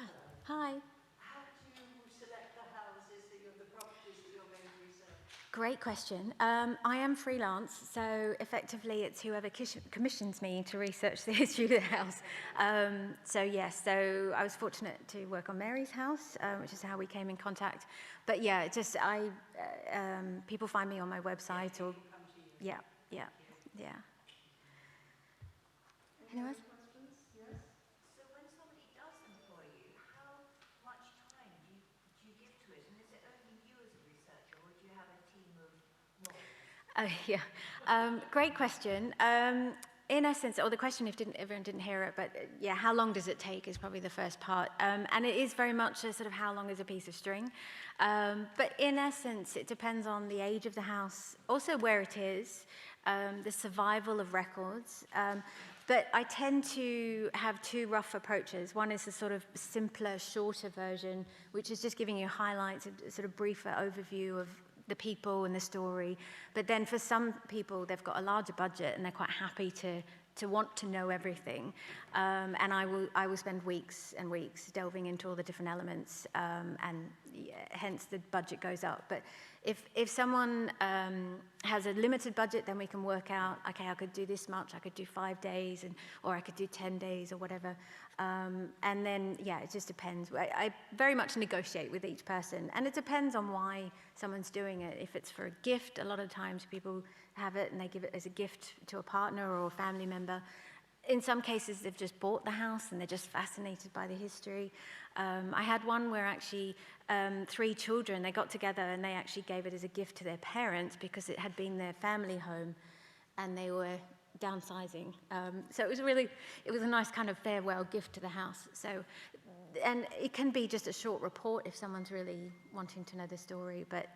Hi. How do you select the houses the properties that you're going to research? Great question. I am freelance, so effectively it's whoever commissions me to research the history of the house. So yes, so I was fortunate to work on Mary's house, which is how we came in contact. But yeah, people find me on my website or yeah. Yeah. Anyone else? So when somebody does employ you, how much time do you give to it? And is it only you as a researcher, or do you have a team of lawyers? Oh, yeah. Great question. In essence, or the question, if everyone didn't hear it, but yeah, how long does it take is probably the first part. And it is very much a sort of how long is a piece of string. But in essence, it depends on the age of the house, also where it is, the survival of records. But I tend to have two rough approaches. One is a sort of simpler, shorter version, which is just giving you highlights, a sort of briefer overview of the people and the story. But then for some people, they've got a larger budget and they're quite happy to want to know everything. And I will spend weeks and weeks delving into all the different elements, and hence the budget goes up. But if someone has a limited budget, then we can work out, okay, I could do this much, I could do 5 days, or I could do 10 days or whatever. And then, yeah, it just depends. I very much negotiate with each person, and it depends on why someone's doing it. If it's for a gift, a lot of times people have it and they give it as a gift to a partner or a family member. In some cases, they've just bought the house and they're just fascinated by the history. I had one where actually 3 children, they got together and they actually gave it as a gift to their parents because it had been their family home and they were downsizing. So it was a nice kind of farewell gift to the house. So, and it can be just a short report if someone's really wanting to know the story. But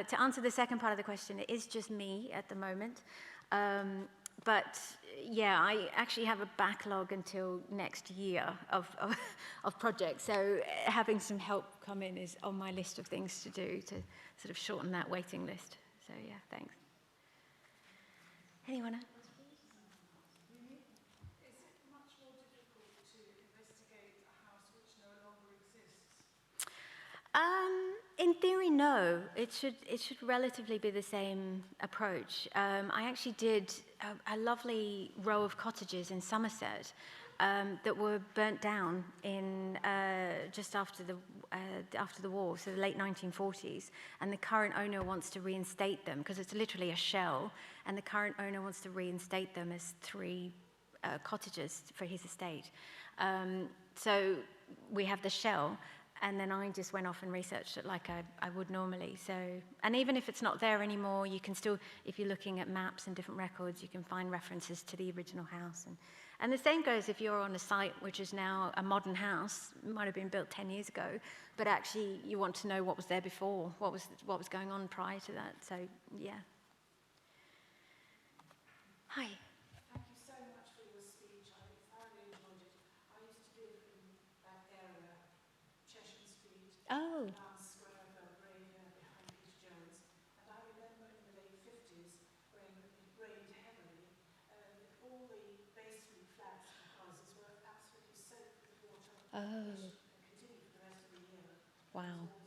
to answer the second part of the question, it is just me at the moment. But yeah, I actually have a backlog until next year of projects. So having some help come in is on my list of things to do to sort of shorten that waiting list. So yeah, thanks. Anyone else? Is it much more difficult to investigate a house which no longer exists? In theory, no. It should relatively be the same approach. I actually did a lovely row of cottages in Somerset that were burnt down in just after the war, so the late 1940s. And the current owner wants to reinstate them because it's literally a shell. And the current owner wants to reinstate them as 3 cottages for his estate. So we have the shell. And then I just went off and researched it like I would normally. So, and even if it's not there anymore, you can still, if you're looking at maps and different records, you can find references to the original house. And the same goes if you're on a site which is now a modern house, it might have been built 10 years ago, but actually you want to know what was there before, what was going on prior to that. So, yeah. Hi. Thank you so much for your speech. I thoroughly enjoyed it. I used to live in that area, Chesham Street, Oh, Town Square, Belgravia, behind Peter Jones. And I remember in the late 50s, when it rained heavily, all the basement flats and houses were absolutely soaked with water, which continued for the rest of the year. wow. It was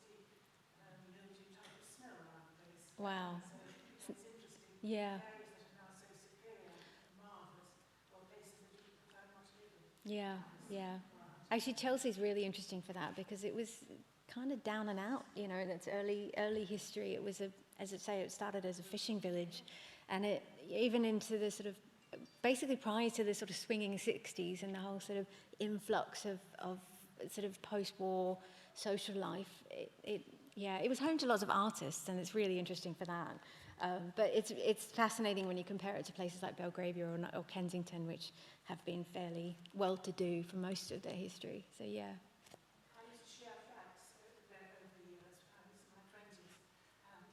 always a nasty, mildew type of smell around the place. Wow. So it's interesting. Yeah. Areas that are now so superior and marvellous, or places that you prefer not to live in. Yeah, yeah. Actually, Chelsea's really interesting for that because it was kind of down and out, you know, in its early history. It was as I say, it started as a fishing village, and it even into the sort of basically prior to the sort of swinging 60s and the whole sort of influx of sort of post-war social life. It was home to lots of artists, and it's really interesting for that. But it's fascinating when you compare it to places like Belgravia or Kensington, which have been fairly well-to-do for most of their history. So yeah. I used to share flats there over the years. I was in my 20s, and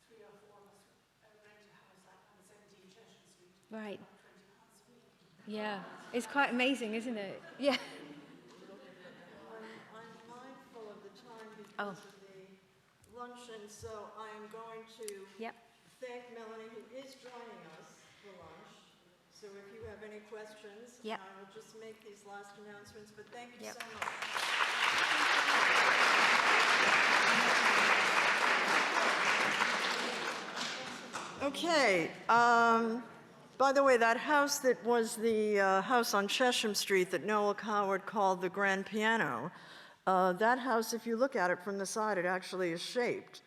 3 or 4 of us rent a house like number 17 Chesham Street. Right. About 20 pounds a week. Yeah. It's quite amazing, isn't it? Yeah. I'm mindful of the time Oh. because of the luncheon, so I am going to Yep. thank Melanie, who is joining us for lunch. So if you have any questions, Yep. I will just make these last announcements, but thank you Yep. so much. Okay. By the way, that house that was the house on Chesham Street that Noel Coward called the Grand Piano, that house, if you look at it from the side, it actually is shaped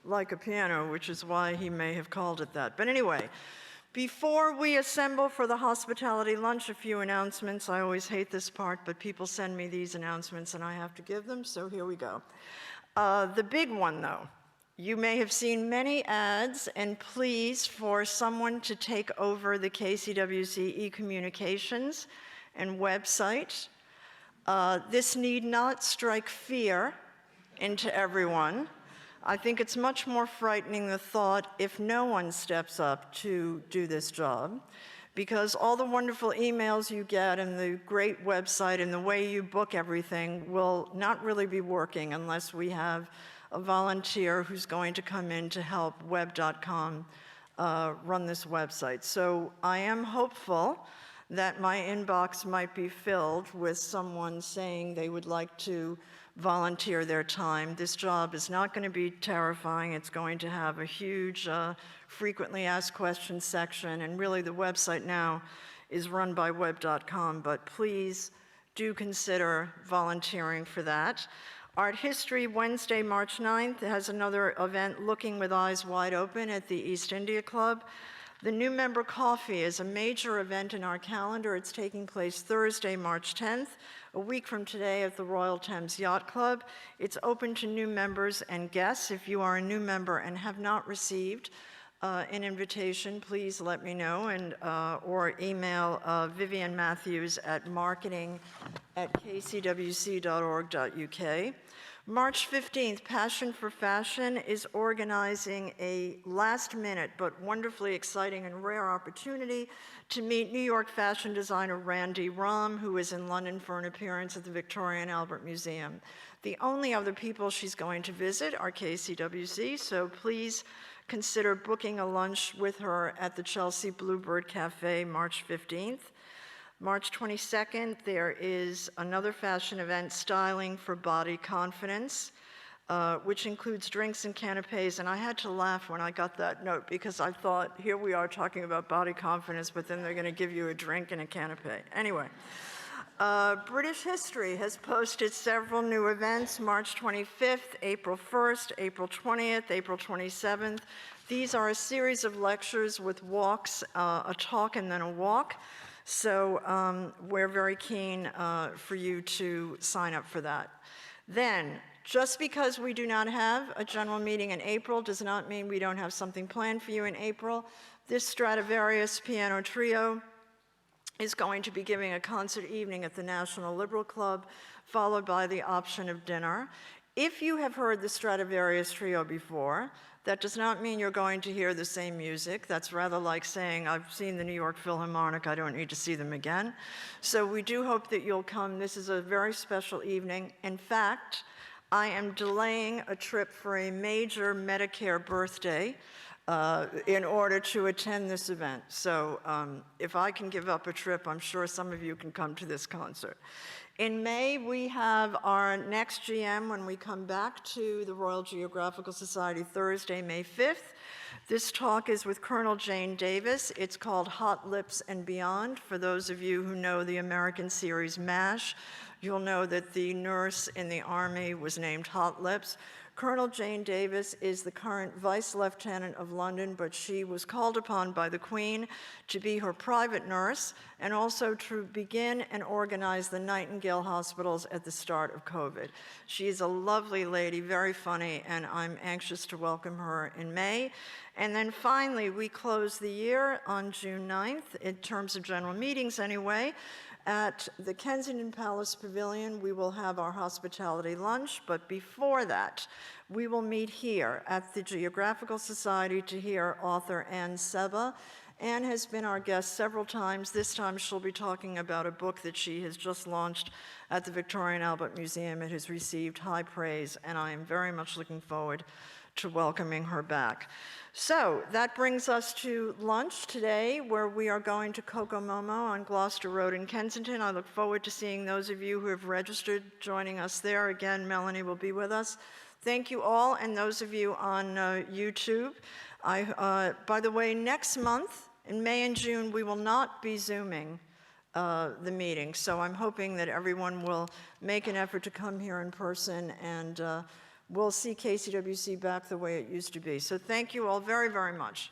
like a piano, which is why he may have called it that. But anyway, before we assemble for the hospitality lunch, a few announcements. I always hate this part, but people send me these announcements and I have to give them, so here we go. The big one, though. You may have seen many ads, and please, for someone to take over the KCWC e-communications and website. This need not strike fear into everyone. I think it's much more frightening, the thought, if no one steps up to do this job, because all the wonderful emails you get and the great website and the way you book everything will not really be working unless we have a volunteer who's going to come in to help web.com run this website. So I am hopeful that my inbox might be filled with someone saying they would like to volunteer their time. This job is not going to be terrifying. It's going to have a huge frequently asked questions section, and really the website now is run by web.com, but please do consider volunteering for that. Art History, Wednesday, March 9th, has another event, Looking with Eyes Wide Open, at the East India Club. The New Member Coffee is a major event in our calendar. It's taking place Thursday, March 10th, a week from today, at the Royal Thames Yacht Club. It's open to new members and guests. If you are a new member and have not received an invitation, please let me know, and or email Vivian Matthews at marketing@kcwc.org.uk. March 15th, Passion for Fashion is organizing a last-minute but wonderfully exciting and rare opportunity to meet New York fashion designer Randy Rahm, who is in London for an appearance at the Victoria and Albert Museum. The only other people she's going to visit are KCWC, so please consider booking a lunch with her at the Chelsea Bluebird Cafe March 15th. March 22nd, there is another fashion event, Styling for Body Confidence, which includes drinks and canapes. And I had to laugh when I got that note, because I thought, here we are talking about body confidence, but then they're going to give you a drink and a canapé. Anyway, British History has posted several new events, March 25th, April 1st, April 20th, April 27th. These are a series of lectures with walks, a talk and then a walk. So we're very keen for you to sign up for that. Then, just because we do not have a general meeting in April does not mean we don't have something planned for you in April. This Stradivarius piano trio is going to be giving a concert evening at the National Liberal Club, followed by the option of dinner. If you have heard the Stradivarius trio before, that does not mean you're going to hear the same music. That's rather like saying, I've seen the New York Philharmonic, I don't need to see them again. So we do hope that you'll come. This is a very special evening. In fact, I am delaying a trip for a major Medicare birthday in order to attend this event. So if I can give up a trip, I'm sure some of you can come to this concert. In May, we have our next GM when we come back to the Royal Geographical Society Thursday, May 5th. This talk is with Colonel Jane Davis. It's called Hot Lips and Beyond. For those of you who know the American series MASH, you'll know that the nurse in the Army was named Hot Lips. Colonel Jane Davis is the current Vice Lieutenant of London, but she was called upon by the Queen to be her private nurse and also to begin and organize the Nightingale hospitals at the start of COVID. She's a lovely lady, very funny, and I'm anxious to welcome her in May. And then finally, we close the year on June 9th, in terms of general meetings anyway. At the Kensington Palace Pavilion, we will have our hospitality lunch, but before that, we will meet here at the Geographical Society to hear author Anne Seba. Anne has been our guest several times. This time she'll be talking about a book that she has just launched at the Victoria and Albert Museum. It has received high praise, and I am very much looking forward to welcoming her back. So that brings us to lunch today, where we are going to Coco Momo on Gloucester Road in Kensington. I look forward to seeing those of you who have registered joining us there. Again, Melanie will be with us. Thank you all, and those of you on YouTube. By the way, next month, in May and June, we will not be Zooming the meeting, so I'm hoping that everyone will make an effort to come here in person, and we'll see KCWC back the way it used to be. So thank you all very, very much.